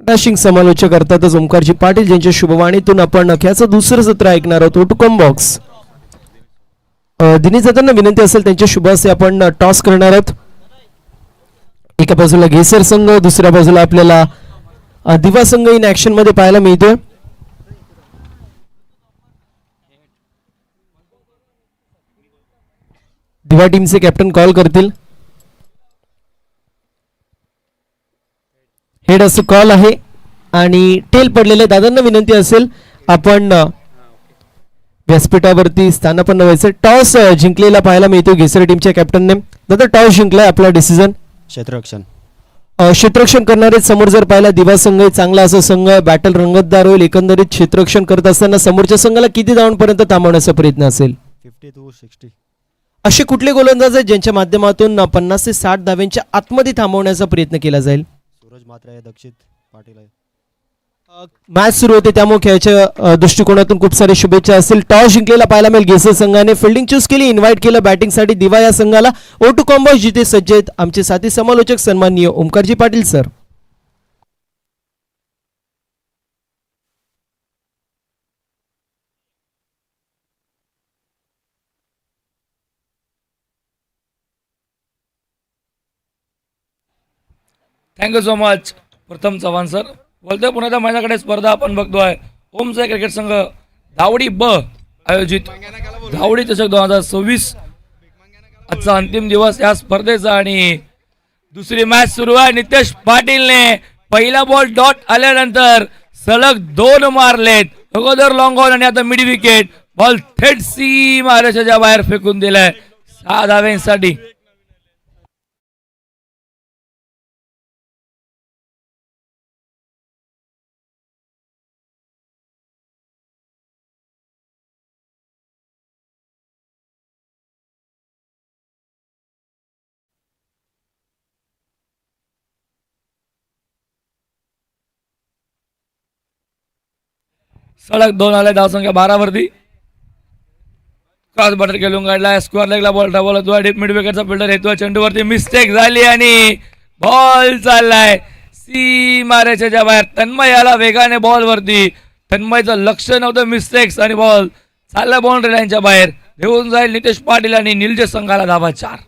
डॅशिंग समालोचक अर्थातच ओमकारजी पाटील ज्यांच्या शुभवाणीतून आपण खेळाचं दुसरं सत्र ऐकणार आहोत. ओटुकम बॉक्स दिनेश दादांना विनंती असेल त्यांच्या शुभ असे आपण टॉस करणार आहोत. एका बाजूला घेसर संघ, दुसऱ्या बाजूला आपल्याला दिवा संघ इन ऍक्शन मध्ये पाहायला मिळतोय. दिवा टीमचे कॅप्टन कॉल करतील. हेड असं कॉल आहे आणि टेल पडलेले. दादांना विनंती असेल आपण व्यासपीठावरती स्थानापन्न व्हायचं. टॉस जिंकलेला पाहायला मिळतो घेसर टीमच्या कॅप्टनने. दादा टॉस जिंकलाय, आपला डिसिजन? क्षेत्ररक्षण. क्षेत्ररक्षण करणारे समोर जर पाहिला दिवा संघ चांगला असा संघ, बॅटल रंगतदार होईल. एकंदरीत क्षेत्ररक्षण करत असताना समोरच्या संघाला किती धावांपर्यंत थांबवण्याचा प्रयत्न असेल? 50 to 60. असे कुठले गोलंदाज आहेत ज्यांच्या माध्यमातून 50 ते 60 धाव्यांच्या आतमध्ये थांबवण्याचा प्रयत्न केला जाईल? सूरज मात्रे आहे, दक्षित पाटील आहे. मॅच सुरू होते त्यामुळे खेळाच्या दृष्टिकोनातून खूप सारे शुभेच्छा असतील. टॉस जिंकलेला पाहायला मिळेल घेसर संघाने. फिल्डिंग चूज केली, इन्व्हाइट केलं बॅटिंगसाठी दिवा या संघाला. ओटू कॉम्बॉक्स जिथे सज्ज आहेत आमचे साथी समालोचक सन्माननीय Omkarji Patil sir. Thank you so much Pratham Chavan sir. बोलतोय पुन्हा एकदा माझ्याकडे स्पर्धा आपण बघतोय. ओमचा क्रिकेट संघ धावडी ब आयोजित धावडी चषक 2026 आजचा अंतिम दिवस या स्पर्धेचा आणि दुसरी मॅच सुरू आहे. नितेश पाटीलने पहिला बॉल डॉट आल्यानंतर सलग 2 मारलेत. अगोदर लॉंग ऑन आणि आता मिड विकेट. बॉल थेट सीम आरशाच्या बाहेर फेकून दिलाय 6 धाव्यांसाठी. सलग 2 आले, धावसंख्या 12 वरती. क्रॉस बटर खेळून काढला, स्क्वेअर लेगला बॉल डबल होतो. डीप मिड विकेटचा फिल्डर येतो, चेंडूवरती मिस्टेक झाली आणि बॉल चाललाय सीमारेषेच्या बाहेर. तन्मय याला वेगाने बॉल वरती, तन्मयचं लक्ष नव्हतं, मिस्टेक्स आणि बॉल चालला बाउंड्री लाईनच्या बाहेर. घेऊन जाईल नितेश पाटील आणि निलजे संघाला धावा 4.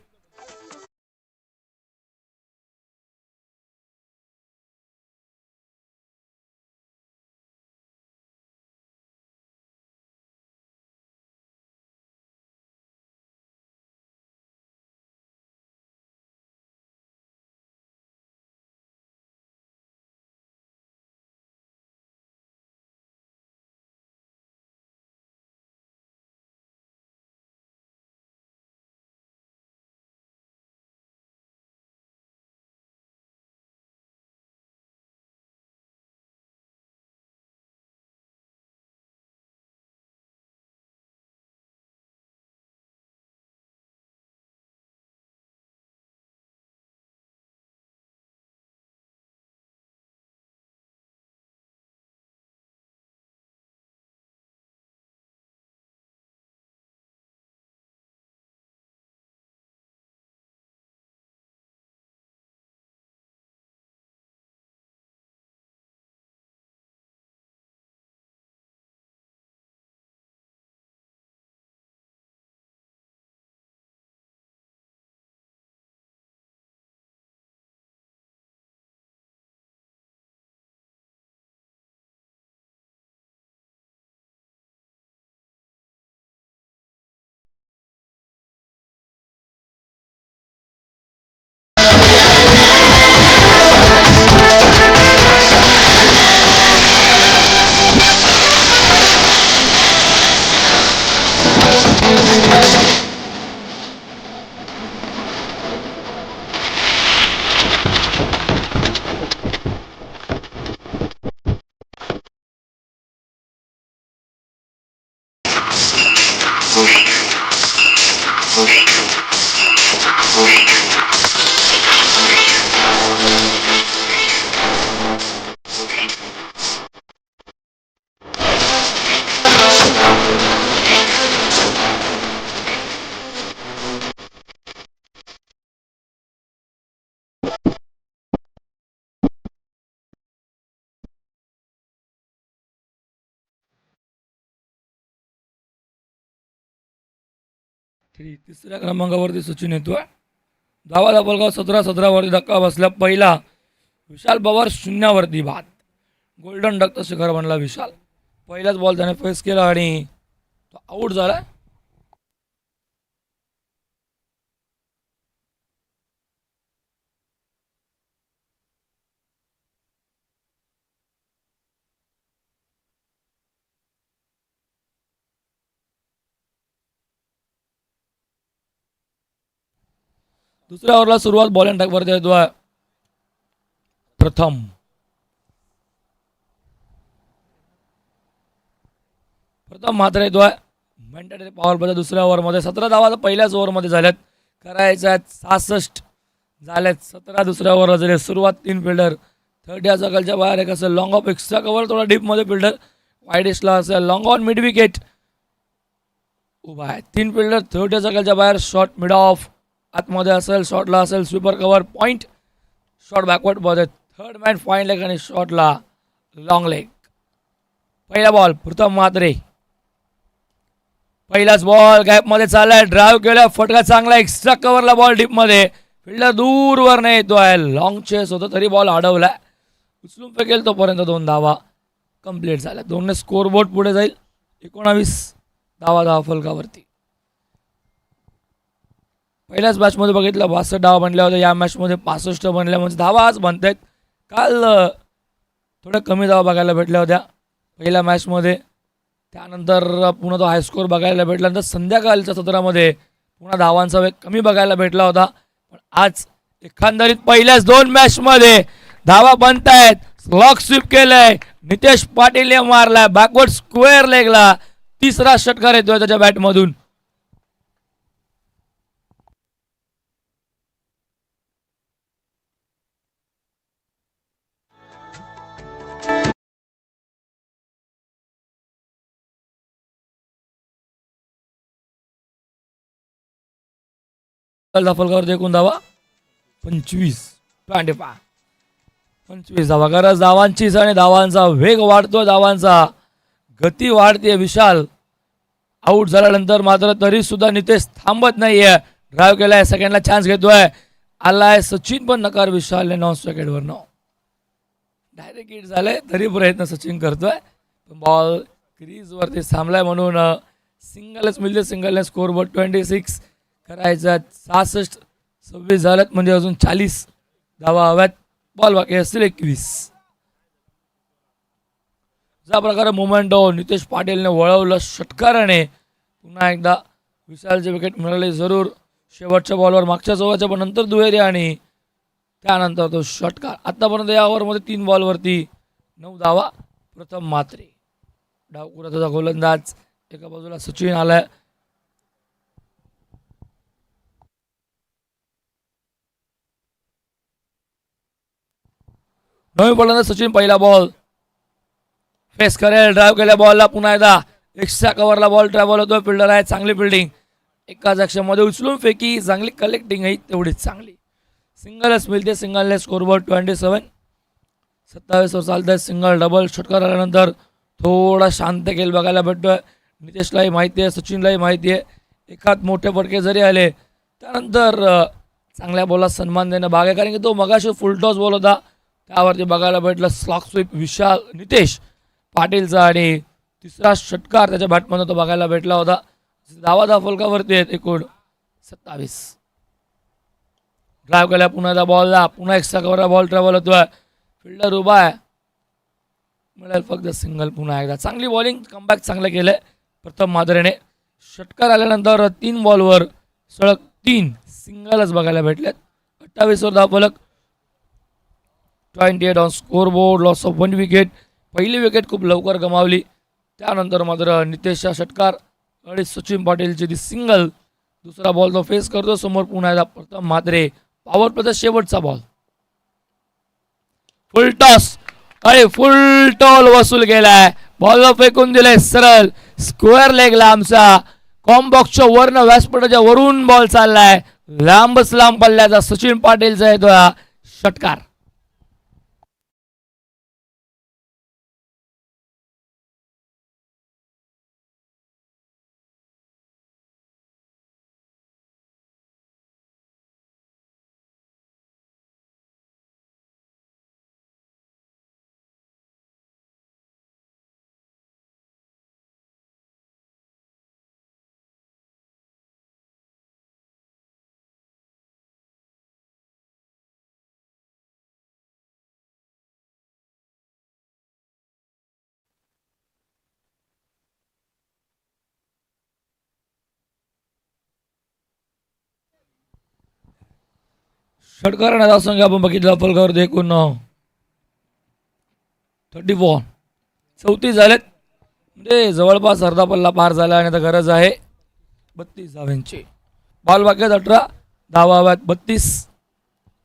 तिसऱ्या क्रमांकावरती सचिन येतोय. धावाला बलगाव 17-17 वरती धक्का बसला. पहिला विशाल पवार 0 बाद. गोल्डन डकचा शिखर बनला विशाल. पहिलाच बॉल त्याने फेस केला आणि तो आऊट झाला. दुसऱ्या ओव्हरला सुरुवात बॉल अँड वरती येतोय प्रथम. मात्र येतोय मेंटेनरी पॉवर मध्ये दुसऱ्या ओव्हरमध्ये. 17 धावा पहिल्याच ओव्हरमध्ये झाल्यात. करायच्या आहेत 66 झाल्यात. 17 दुसऱ्या ओव्हरला झाले. सुरुवात 3 फिल्डर 30 या सकलच्या बाहेर. एक असेल लॉंग ऑफ एक्स्ट्रा कव्हर, थोडा डीपमध्ये फिल्डर वाईडिशला असेल. लॉंग ऑन मिड विकेट उभा आहे. 3 फिल्डर 30 या सकलच्या बाहेर. शॉट मिड ऑफ आतमध्ये असेल, शॉटला असेल sweeper cover point. Shot backward मध्ये. थर्ड मॅन फाईन लेग आणि शॉटला लॉंग लेग. पहिला बॉल प्रथम म्हात्रे. पहिलाच बॉल गॅपमध्ये चाललाय. ड्राईव्ह केला, फटका चांगला. एक्स्ट्रा कव्हरला बॉल डीपमध्ये. फिल्डर दूरवर नाही येतोय. लॉंग चेस होतं तरी बॉल अडवलाय. उचलून फेकेल तोपर्यंत 2 धावा कंप्लीट झाल्या. 2ने स्कोर बोर्ड पुढे जाईल. 19 धावा फलकावरती. पहिल्याच मॅचमध्ये बघितलं 62 धावा बनल्या होत्या. या मॅचमध्ये 65 बनल्या. म्हणजे धावा आज बनतायत. काल थोड्या कमी धावा बघायला भेटल्या होत्या पहिल्या मॅचमध्ये. त्यानंतर पुन्हा तो हायस्कोर बघायला भेटला. नंतर संध्याकाळच्या सत्रामध्ये पुन्हा धावांचा वेग कमी बघायला भेटला होता. पण आज एकंदरीत पहिल्याच 2 मॅचमध्ये धावा बनतायत. स्लॉग स्वीप केलंय नितेश पाटीलने, मारलाय बॅकवर्ड स्क्वेअर लेगला. तिसरा षटकार येतोय त्याच्या बॅटमधून. फलकावर एकूण धावा 25 25 धावा. गरज धावांचीच आणि धावांचा वेग वाढतोय, धावांचा गती वाढते. विशाल आऊट झाल्यानंतर मात्र तरी सुद्धा नितेश थांबत नाहीये. ड्राईव्ह केलाय, सेकंडला चान्स घेतोय. आलाय सचिन पण नकार. विशालने नॉन स्ट्राईकवर डायरेक्ट हिट झालंय तरी प्रयत्न सचिन करतोय. बॉल क्रीज वरती थांबलाय म्हणून सिंगलच मिळते. सिंगलने स्कोर बोर्ड 26 करायचा. 66-26 झाल्यात म्हणजे अजून 40 धावा हव्यात. बॉल बाकी असतील 21. ज्या प्रकारे मोमेंटो नितेश पाटीलने वळवलं षटकाराने, पुन्हा एकदा विशालचे विकेट मिळाले जरूर. शेवटच्या बॉलवर मागच्या ओव्हरच्या पण नंतर दुहेरी आणि त्यानंतर तो षटकार. आतापर्यंत या ओव्हरमध्ये 3 बॉलवरती 9 धावा. प्रथम मात्रे डावकुराचा गोलंदाज, एका बाजूला सचिन आलाय. नवी पडला सचिन पहिला बॉल फेस करेल. ड्राईव्ह केल्या बॉलला पुन्हा एकदा एक्स्ट्रा कव्हरला बॉल ट्रॅव्हल होतोय. फिल्डर आहे, चांगली फिल्डिंग. एकाच ॲक्शनमध्ये उचलून फेकी, चांगली कलेक्टिंग आहे तेवढीच चांगली. सिंगलच मिळते. सिंगलने स्कोरबोर्ड 27. 27 वर चालतंय. सिंगल डबल षटकार आल्यानंतर थोडा शांत खेळ बघायला भेटतोय. नितेशलाही माहिती आहे, सचिनलाही माहिती आहे, एकात मोठे फटके जरी आले त्यानंतर चांगल्या बॉलला सन्मान देणं भाग आहे. कारण की तो मगाशी फुल टॉस बॉल होता, त्यावरती बघायला भेटलं स्लॉक स्वीप विशाल नितेश पाटीलचा आणि तिसरा षटकार त्याच्या बॅटमधून तो बघायला भेटला होता. धावा फलकावरती आहेत एकूण 27. ड्राईव्ह केल्या पुन्हा एकदा बॉलला, पुन्हा एक्स्ट्रा कव्हरला बॉल ट्रॅव्हल होतोय. फिल्डर उभा आहे, मिळेल फक्त सिंगल. पुन्हा एकदा चांगली बॉलिंग, कमबॅक चांगलं केलंय प्रथम मात्रेने. षटकार आल्यानंतर 3 बॉलवर सलग 3 सिंगलच बघायला भेटलेत. 28 वर धाव फलक. 28 on score board. Loss of 1 wicket. पहिली विकेट खूप लवकर गमावली. त्यानंतर मात्र नितेशचा षटकार आणि सचिन पाटीलची ती सिंगल. दुसरा बॉल तो फेस करतो समोर. पुन्हा एकदा प्रथम मात्रे. पॉवर प्लेचा शेवटचा बॉल. फुल टॉस आणि फुल टॉल वसूल केलाय. बॉल फेकून दिलाय सरळ स्क्वेअर लेगला. आमचा कॉम्बॉक्सच्या वरनं व्यासपीठाच्या वरून बॉल चाललाय. लांबच लांब पल्ल्याचा सचिन पाटीलचा येतो हा षटकार. षटकाराने धावसंख्या आपण बघितलं फलकावर एकूण 34. 34 झालेत म्हणजे जवळपास अर्धा पल्ला पार झाला आणि आता गरज आहे 32 धावांची. बॉल बाकी 18 धावा हव्यात 32.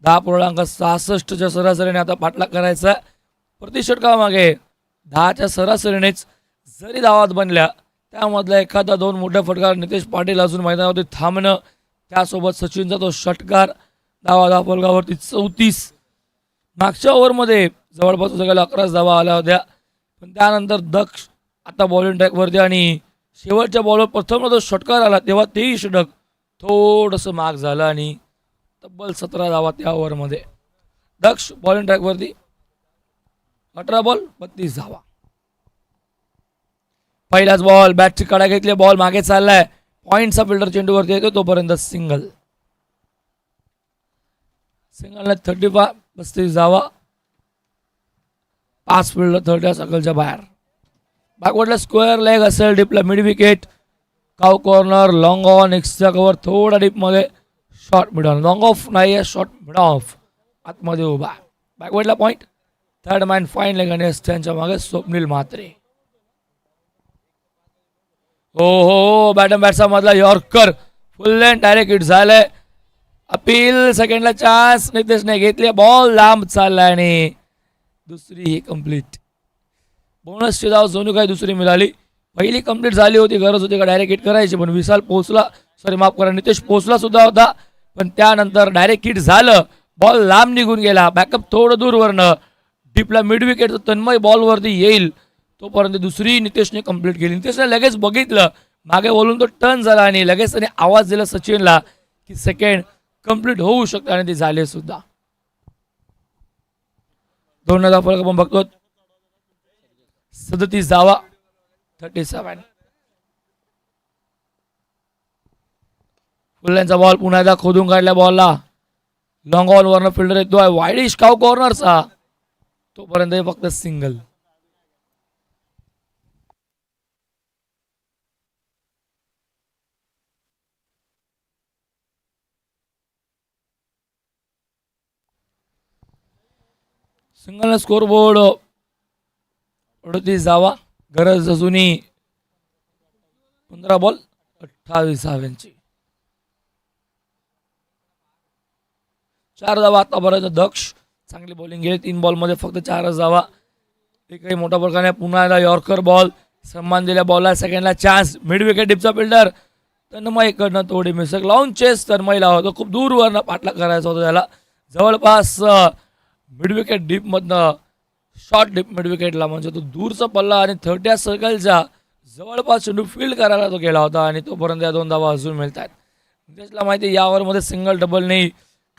10.66च्या सरासरीने आता पाठलाग करायचा. प्रति षटकामागे 10च्या सरासरीनेच जरी धावात बनल्या त्यामधला एखादा 2 मोठे फटकार नितेश पाटील अजून मैदानावरती थांबणं, त्यासोबत सचिनचा तो षटकार. धावा फलकावरती 34. मागच्या ओव्हरमध्ये जवळपास सगळ्याला 11 धावा आल्या होत्या, पण त्यानंतर दक्ष आता बॉलिंग ट्रॅकवरती आणि शेवटच्या बॉलवर प्रथम जो षटकार आला तेव्हा तेही षटक थोडंसं माग झालं आणि तब्बल 17 धावा त्या ओव्हरमध्ये. दक्ष बॉलिंग ट्रॅकवरती 18 बॉल 32 धावा. पहिलाच बॉल बॅटची कडा घेतली, बॉल मागे चाललाय. पॉईंटचा फिल्डर चेंडूवरती येतो तोपर्यंत सिंगल. सिंगलने 35 धावा. 5 फिल्डर 30 सकलच्या बाहेर. बॅकवर्डला स्क्वेअर लेग असेल, डीपला mid wicket, cow corner, long on, extra cover, थोडा डीपमध्ये short mid on. Long off नाही आहे, शॉर्ट मिड ऑफ. आतमध्ये उभा. बॅकवर्डला point. Third man fine leg आणि त्यांच्या मागे स्वप्नील म्हात्रे. हो हो, बॅटम बॅट्सचा मधला यॉर्कर फुल लेंथ डायरेक्ट हिट झालंय. अपील सेकंडला चान्स नितेशने घेतली. बॉल लांब चाललाय आणि दुसरी कंप्लीट. बोनसची धाव जणू काही दुसरी मिळाली. पहिली कंप्लीट झाली होती, गरज होती का डायरेक्ट हिट करायची, पण विशाल पोहोचला, सॉरी माफ करा, नितेश पोहोचला सुद्धा होता. पण त्यानंतर डायरेक्ट हिट झालं, बॉल लांब निघून गेला, बॅकअप थोडं दूरवरनं डीपला मिड विकेट तन्मय बॉलवरती येईल तोपर्यंत दुसरी नितेशने कंप्लीट केली. नितेशने लगेच बघितलं, मागे बोलून तो टर्न झाला आणि लगेच त्याने आवाज दिला सचिनला की सेकंड कंप्लीट होऊ शकतं आणि ते झाले सुद्धा. 2 फरक आपण बघतो. 37 धावा 37. फुल्यांचा बॉल पुन्हा एकदा खोदून काढल्या बॉलला, लॉंग ऑन वरनं फिल्डर येतोय वाईडिश काव कॉर्नरचा, तोपर्यंत फक्त सिंगल. सिंगल स्कोर बोर्ड 38 धावा, गरज अजूनही 15 बॉल 28 धाव्यांची. 4 धावा आतापर्यंत. दक्ष चांगली बॉलिंग गेली, 3 बॉलमध्ये फक्त 4 धावा. एकही मोठा फरक नाही. पुन्हा एकदा यॉर्कर बॉल, सन्मान दिल्या बॉलला, सेकंडला चान्स, मिड विकेट डिपचा फिल्डर तन्मयकडनं थोडी मिसक लावून चेस तन्मयला होतं, खूप दूरवरनं पाठला करायचा होता त्याला, जवळपास मिड विकेट डीपमधनं शॉर्ट डीप मिड विकेटला, म्हणजे तो दूरचा पल्ला आणि 30 सर्कलच्या जवळपास चेंडू फील्ड करायला तो गेला होता आणि तोपर्यंत या 2 धावा अजून मिळत आहेत. नितेशला माहिती आहे या ओव्हरमध्ये सिंगल डबल नाही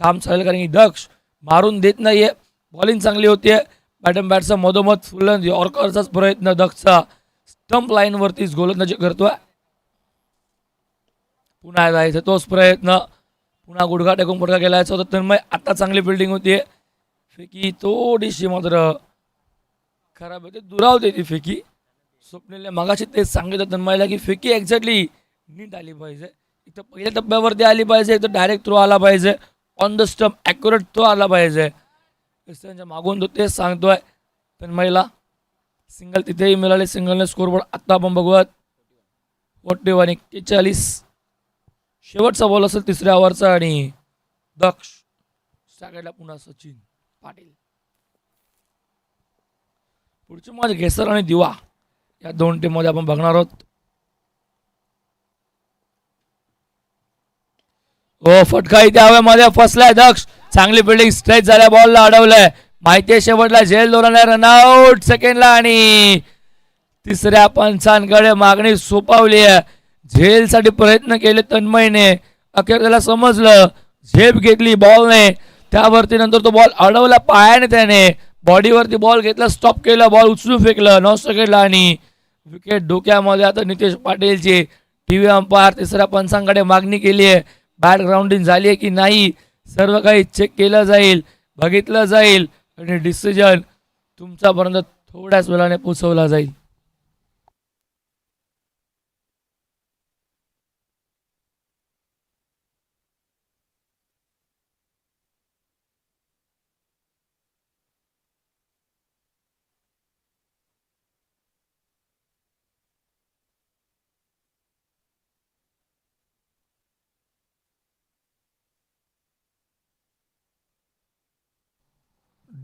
काम चालेल, कारण की दक्ष मारून देत नाहीये, बॉलिंग चांगली होतीये. बॅटन बॅटचा मधोमध फुलन यॉर्करचाच प्रयत्न दक्षचा स्टंप लाईनवरतीच गोलंदाजी करतोय. पुन्हा एकदा इथे तोच प्रयत्न, पुन्हा गुडघा टेकून फटका केलायचा होता तन्मय. आता चांगली फिल्डिंग होतीये, फेकी थोडीशी मात्र खराब होते, दुरावते ती फेकी. स्वप्नीलने मगाशी तेच सांगितलं तन्मयला की फेकी एक्झॅक्टली नीट आली पाहिजे, इथं पहिल्या टप्प्यावरती आली पाहिजे, इथं डायरेक्ट थ्रो आला पाहिजे, on the stump accurate throw आला पाहिजे. त्यांच्या मागून तो तेच सांगतोय तन्मयला. सिंगल तिथेही मिळाले, सिंगलने स्कोरबोर्ड आता आपण बघूयात 41. शेवटचा बॉल असेल तिसऱ्या ओव्हरचा आणि दक्ष सागरला पुन्हा सचिन पाटील. पुढची मॅच घेसर आणि दिवा या 2 टीममध्ये आपण बघणार आहोत. ओ फटका इथे हवेमध्ये फसलाय दक्ष, चांगली फिल्डिंग, स्ट्रेच झाल्या बॉलला अडवलंय, माहिती आहे शेवटला झेल दोराला रनआउट सेकंडला आणि तिसऱ्या पंचांकडे मागणी सोपावली आहे. झेलसाठी प्रयत्न केले तन्मयने, अखेर त्याला समजलं, झेप घेतली बॉलने, त्यावरती नंतर तो बॉल अडवला पायाने, त्याने बॉडीवरती बॉल घेतला, स्टॉप केला, बॉल उचलून फेकलं 9 सेकंडला आणि विकेट डोक्यामध्ये. आता नितेश पाटीलची टीव्ही अंपायर तिसऱ्या पंचांकडे मागणी केली आहे, बॅट ग्राउंडिंग झाली आहे की नाही सर्व काही चेक केलं जाईल, बघितलं जाईल आणि डिसिजन तुमच्यापर्यंत थोड्याच वेळाने पोहोचवला जाईल.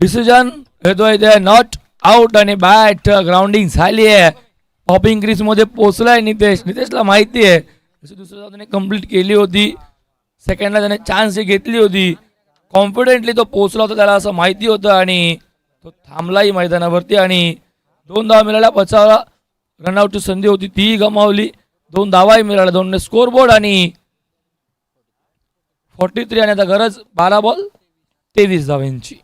डिसिजन येतोय ते नॉट आउट आणि बॅट ग्राउंडिंग झाली आहे, पॉपिंग क्रीज मध्ये पोहोचलाय नितेश. नितेशला माहिती आहे दुसऱ्या त्याने कंप्लीट केली होती, सेकंडला त्याने चान्स घेतली होती, कॉन्फिडेंटली तो पोहोचला होता, त्याला असं माहिती होतं आणि तो थांबलाही मैदानावरती आणि 2 धावा मिळाल्या, बचावला, रनआउटची संधी होती ती गमावली, 2 धावाही मिळाल्या, 2ने स्कोरबोर्ड आणि 43 आणि आता गरज 12 बॉल 23 धावांची.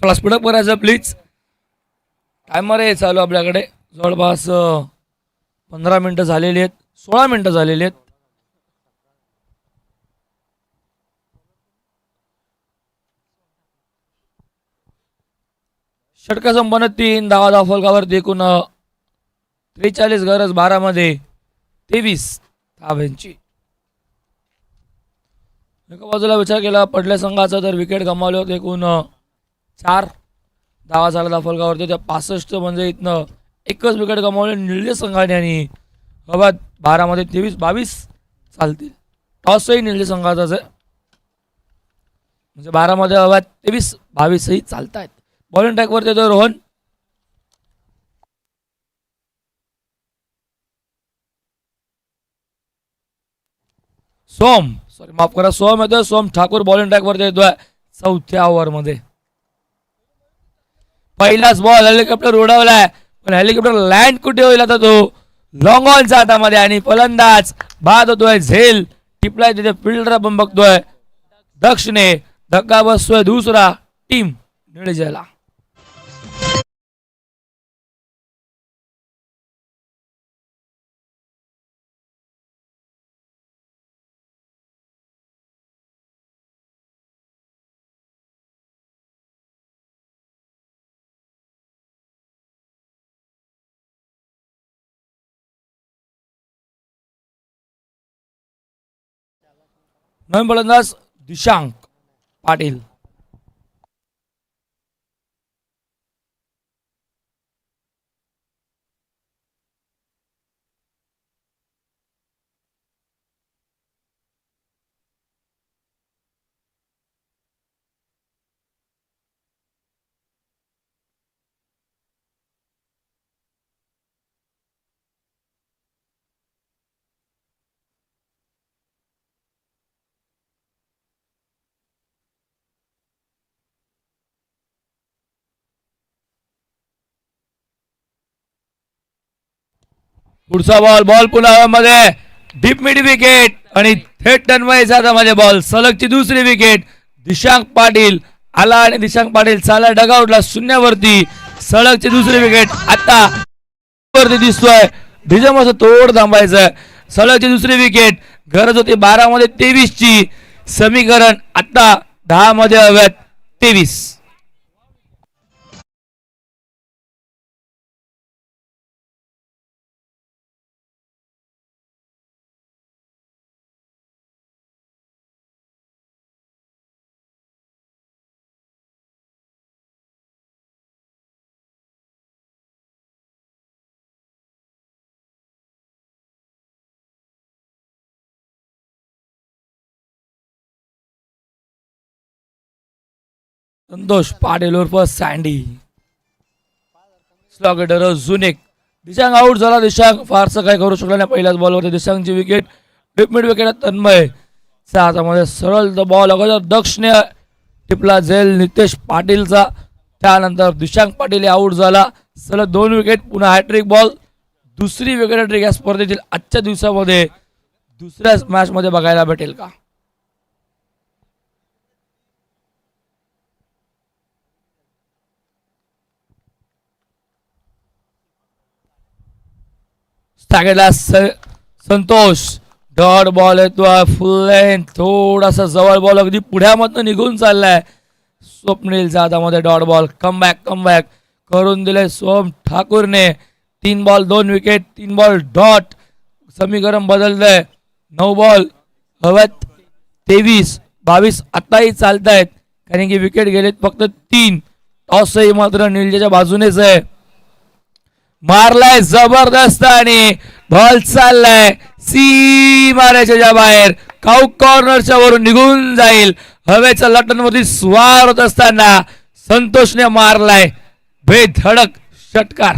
चला स्पीडअप करायचं प्लीज, टायमर आहे चालू आपल्याकडे, जवळपास 15 मिनटं झालेली आहेत, 16 मिनटं झालेली आहेत. षटका संपन्न 3 धावा फलकावरती एकूण 43 गरज 12 मध्ये 23 धावांची. एका बाजूला विचार केला पडल्या संघाचा तर विकेट गमावले होते एकूण 4 धावा झाला फलकावरती. त्या 65 म्हणजे इथनं एकच विकेट गमावले निळ्या संघाने आणि हव्यात 12 मध्ये 23-22 चालतील. टॉसही निळ्या संघाचाच आहे म्हणजे 12 मध्ये हव्यात 23-22 चालत आहेत. बॉलिंग ट्रॅकवरती येतो रोहन. माफ करा सोम येतोय. सोम ठाकूर बॉलिंग ट्रॅकवरती येतोय 4थ्या ओव्हरमध्ये. पहिलाच बॉल हेलिकॉप्टर उडवलाय पण हेलिकॉप्टर लँड कुठे होईल आता तो लॉंग ऑनच्या हातामध्ये आणि फलंदाज बाद होतोय. झेल टिपलाय तिथे फिल्डर आपण बघतोय दक्षने. धक्का बसतोय दुसरा टीम निळजेला. नवीन फलंदाज दिशांक पाटील. पुढचा बॉल पुन्हा हवेमध्ये डीप मिड विकेट आणि थेट टनवाईच्या हातामध्ये बॉल. सलगची दुसरी विकेट. दिशांक पाटील आला आणि दिशांक पाटील चाला डगआउटला शून्यावरती. सलगची दुसरी विकेट आता वरती दिसतोय. भिजम तोड थांबायचं. सलगची दुसरी विकेट. गरज होती 12 मध्ये 23 ची. समीकरण आता 10 मध्ये हव्यात 23. संतोष पाटील उर्फ सँडी स्लॉगेटर जुनेक. दिशांक आउट झाला. दिशांक फारसं काही करू शकला नाही पहिल्याच बॉलवरती. दिशांकची wicket. Deep mid wicket Tanmay हातामध्ये सरळ बॉल अगोदर दक्षने टिपला झेल नितेश पाटीलचा. त्यानंतर दिशांक पाटील आउट झाला. सलग 2 विकेट. पुन्हा हॅट्रिक बॉल. दुसरी विकेट हॅट्रिक या स्पर्धेतील आजच्या दिवसामध्ये दुसऱ्या मॅच मध्ये बघायला भेटेल का. संतोष डॉट बॉल येतोय फुल लेंथ. थोडासा जवळ बॉल अगदी पुढ्यामधनं निघून चाललाय. स्वप्नील जाधवमध्ये डॉट बॉल. कमबॅक करून दिले सोम ठाकूरने. 3 बॉल 2 विकेट. 3 ball dot. समीकरण बदललंय. 9 बॉल हव्यात 23-22 आताही चालतायत कारण की विकेट गेलेत फक्त 3. टॉसही मात्र निलजेच्या बाजूनेच आहे. मारलाय जबरदस्त आणि बॉल चाललाय सी मारायच्या बाहेर. काउक कॉर्नरच्या वरून निघून जाईल. हवेच्या लटणवरती स्वार होत असताना संतोषने मारलाय बेधडक षटकार.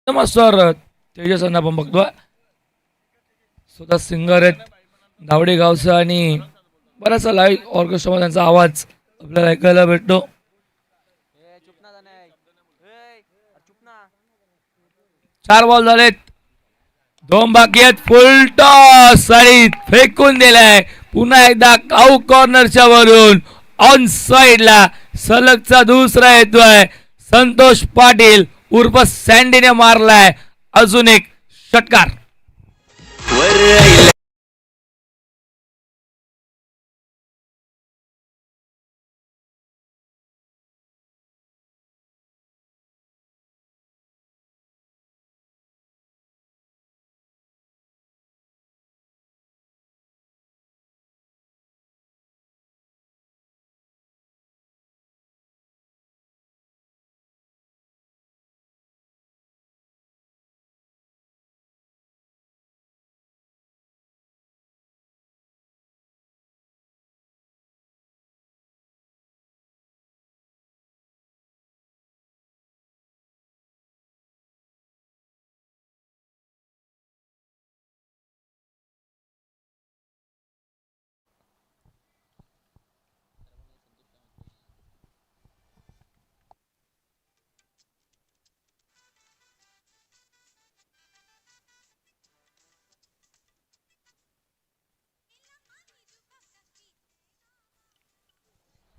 नमस्कार तेजस आपण बघतोय. स्वतः सिंगर आहेत धावडे गावचा आणि बराचसा लाईव्ह ऑर्केस्ट्रामध्ये त्यांचा आवाज आपल्याला ऐकायला भेटतो. 4 बॉल झालेत, 2 बाकी आहेत. फुल टॉस आणि फेकून दिलाय पुन्हा एकदा काऊ कॉर्नरच्या वरून ऑन साइडला सलगचा दुसरा येतोय. संतोष पाटील उर्फ सँडीने मारलाय अजून एक षटकार.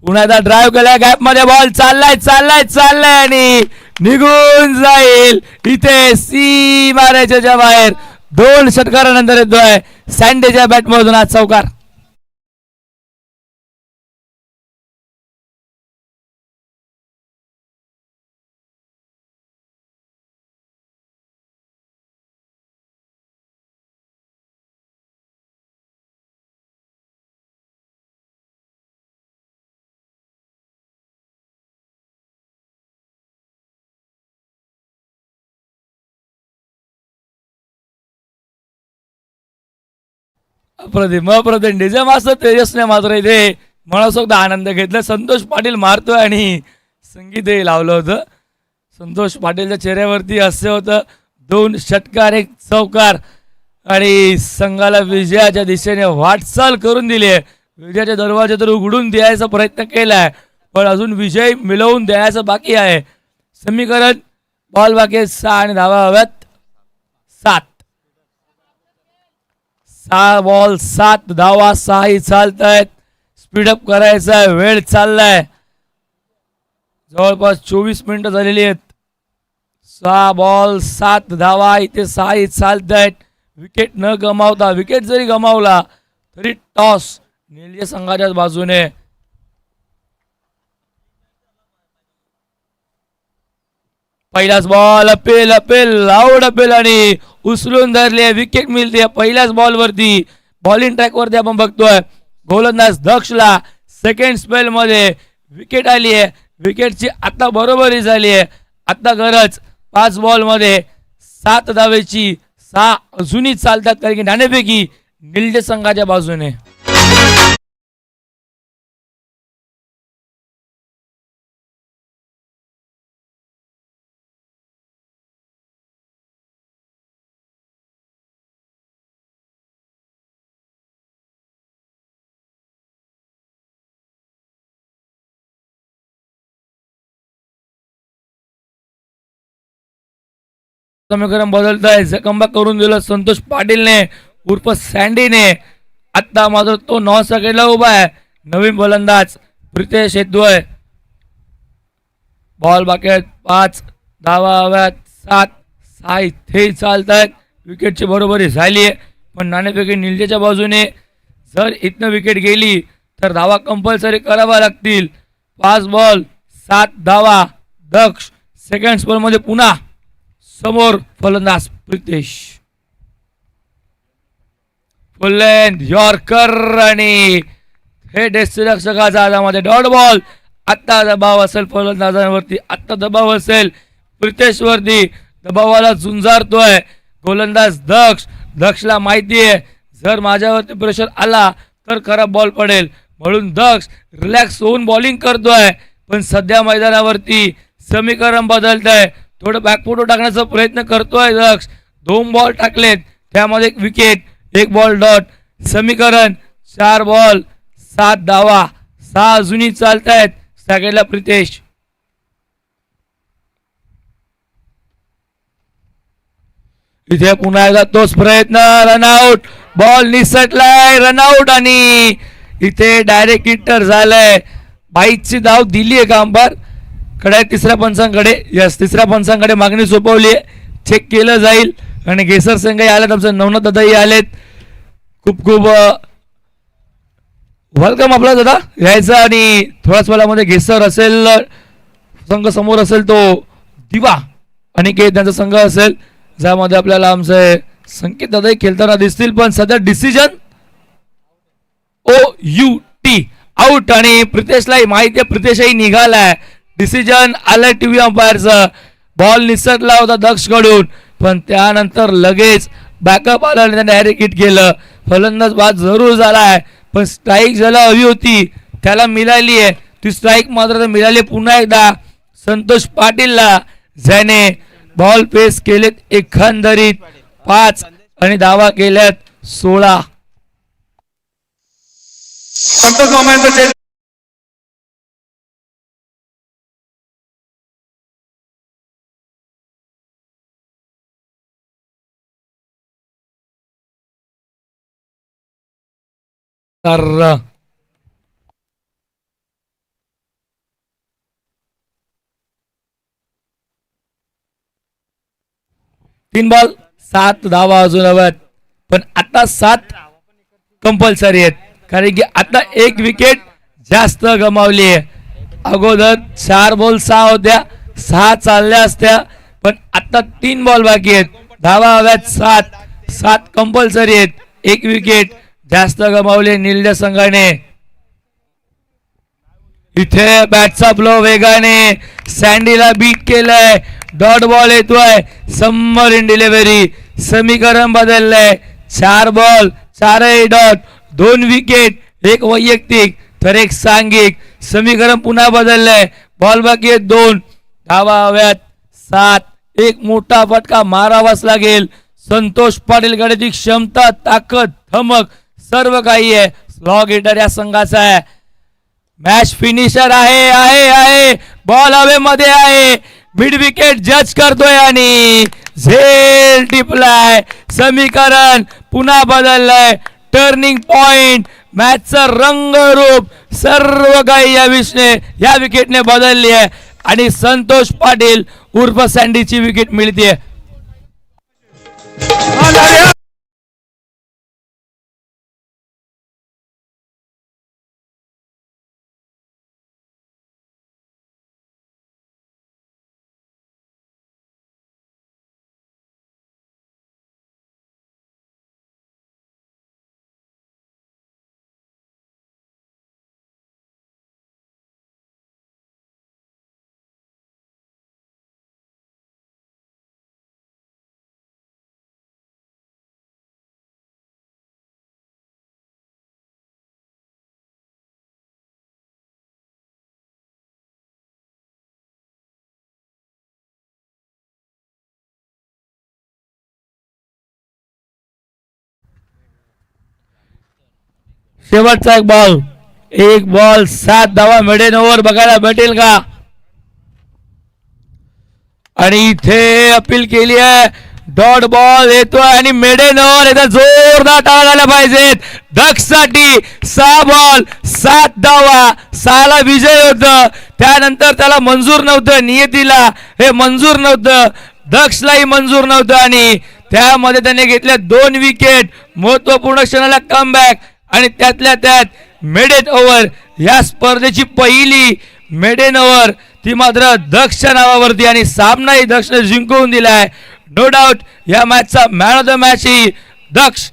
पुन्हा एकदा ड्राईव्ह केलाय, गॅप मध्ये बॉल चाललाय आणि निघून जाईल. इथे सी मारायच्या बाहेर 2 षटकारानंतर येतोय सँडेच्या बॅट मधून आज चौकार. अप्रतिम डीजे मास्तर तेजसने मात्र इथे मनसोक्त आनंद घेतला. संतोष पाटील मारतोय आणि संगीतही लावलं होतं. संतोष पाटीलच्या चेहऱ्यावरती हास्य होतं. 2 षटकार 1 चौकार आणि संघाला विजयाच्या दिशेने वाटचाल करून दिली आहे. विजयाचे दरवाजे तर उघडून द्यायचा प्रयत्न केलाय पण अजून विजय मिळवून द्यायचा बाकी आहे. समीकरण बॉल बाकी 6 आणि धावा हव्यात 7. 6 बॉल 7 धावा 6 चालत आहेत. स्पीडअप करायचा वेळ चाललाय. जवळपास 24 मिनिटं झालेली आहेत. 6 बॉल 7 धावा इथे 6 चालत आहेत. विकेट न गमावता, विकेट जरी गमावला तरी टॉस निळ्या संघाच्याच बाजूने. पहिलाच बॉल अपेल लाऊड अपेल आणि उचलून धरले. विकेट मिळते पहिल्याच बॉल वरती. बॉलिंग ट्रॅक वरती आपण बघतोय गोलंदाज दक्षला सेकंड स्पेल मध्ये विकेट आली आहे. विकेटची आता बरोबरी झाली आहे. आता गरज 5 बॉल मध्ये 7 धावेची. 6 अजूनही चालतात कारण की नाणेफेकी निळ्या संघाच्या बाजूने. समीकरण बदलत आहे. कमबॅक करून दिलं संतोष पाटीलने उर्फ सँडीने. आता मात्र तो 9 सेकंडला उभा आहे. नवीन गोलंदाज प्रितेश येतोय. बॉल बाकी आहेत 5 धावा हव्यात 7. 6 इथे चालत आहेत. विकेटची बरोबरी झाली आहे पण नाणेफेकी निळ्याच्या बाजूने. जर इथनं विकेट गेली तर धावा कंपल्सरी कराव्या लागतील. 5 बॉल 7 धावा. दक्ष सेकंड स्पेल मध्ये पुन्हा समोर फलंदाज प्रितेश. फुल लेंथ यॉर्कर आणि हे डेस्टिरक्षकाचा हातामध्ये डॉट बॉल. आता दबाव असेल फलंदाजांवरती. आता दबाव असेल प्रितेश वरती. दबावाला झुंजारतोय गोलंदाज दक्षला माहिती आहे जर माझ्यावरती प्रेशर आला तर खराब बॉल पडेल म्हणून दक्ष रिलॅक्स होऊन बॉलिंग करतोय. पण सध्या मैदानावरती समीकरण बदलत आहे. थोडं बॅकफुट टाकण्याचा प्रयत्न करतोय दक्ष. 2 बॉल टाकलेत त्यामध्ये 1 विकेट. एक बॉल डॉट. समीकरण 4 बॉल 7 धावा. 6 अजूनही चालतायत. सगळ्याला प्रितेश. इथे पुन्हा एकदा तोच प्रयत्न. रनआउट. बॉल निसटलाय. रनआउट आणि इथे डायरेक्ट हिटर झालंय. 22ची धाव दिली आहे कांबार कडे. तिसऱ्या पंचांकडे यस तिसऱ्या पंचांकडे मागणी सोपवली आहे. चेक केलं जाईल. आणि गेसर संघही आलेत. आमचे नवनाथ दादाही आलेत. खूप खूप वेलकम आपला दादा यायचा. आणि थोड्याच वेळामध्ये गेसर असेल संघ समोर असेल तो दिवा आणि के त्यांचा संघ असेल ज्यामध्ये आपल्याला आमचे संकेत दादाही खेळताना दिसतील. पण सध्या डिसिजन OUT आउट. आणि प्रितेशलाही माहिती आहे. प्रितेशही निघालाय. डिसिजन आलं टीव्ही अंपायरचं. बॉल निसटला होता दक्ष कडून पण त्यानंतर लगेच बॅकअप आलं आणि त्याने डायरेक्ट हिट केलं. फलंदाज बाद जरूर झालाय पण स्ट्राईक ज्याला हवी होती त्याला मिळाली आहे. ती स्ट्राईक मात्र मिळाली पुन्हा एकदा संतोष पाटीलला ज्याने बॉल पेस केलेत एकंदरीत 5 आणि धावा केल्यात 16. संतोष मामांचं तर 3 बॉल 7 धावा अजून हव्यात. पण आता 7 कंपल्सरी आहेत कारण की आता 1 विकेट जास्त गमावली आहे. अगोदर 4 बॉल 6 होत्या. 6 चालल्या असत्या पण आता 3 बॉल बाकी आहेत. धावा हव्यात 7 कंपल्सरी आहेत. 1 विकेट जास्त गमावले निलड्या संघाने. इथे बॅटचा फ्लो वेगाने सँडीला बीट केलंय. डॉट बॉल येतोय. Summer in delivery. समीकरण बदललंय. 4 बॉल 4 डॉट. 2 विकेट 1 वैयक्तिक तर 1 सांघिक. समीकरण पुन्हा बदललंय. बॉल बाकी आहेत 2. धावा हव्यात 7. 1 मोठा फटका मारावाच लागेल. संतोष पाटीलकडे ती क्षमता ताकद धमक सर्व काही आहे. स्लॉग हिटर या संघाचा आहे. मॅच फिनिशर आहे. बॉल हवेमध्ये आहे. मिड विकेट जज करतोय आणि झेल टिपलाय. समीकरण पुन्हा बदललंय. टर्निंग पॉइंट मॅचचं रंगरूप सर्व काही या विकेटने बदलली आहे आणि संतोष पाटील उर्फ सँडीची विकेट मिळते. शेवटचा 1 बॉल 7 धावा. मिडन ओव्हर बघायला भेटेल का. आणि इथे अपील केली आहे. डॉट बॉल येतोय आणि मिडन ओव्हर एकदा जोरदार टाळा झाला पाहिजेत. दक्षसाठी 6 बॉल 7 धावा. 6ला विजय होत. त्यानंतर त्याला मंजूर नव्हतं. नियतीला हे मंजूर नव्हतं. दक्षलाही मंजूर नव्हतं आणि त्यामध्ये त्याने घेतल्या 2 विकेट. महत्वपूर्ण क्षणाला कमबॅक आणि त्यातल्या त्यात मेडन ओव्हर या स्पर्धेची पहिली मेडन ओव्हर ती मात्र दक्षच्या नावावरती आणि सामनाही दक्षने जिंकवून दिलाय. नो डाऊट या मॅचचा मॅन ऑफ द मॅच ही दक्ष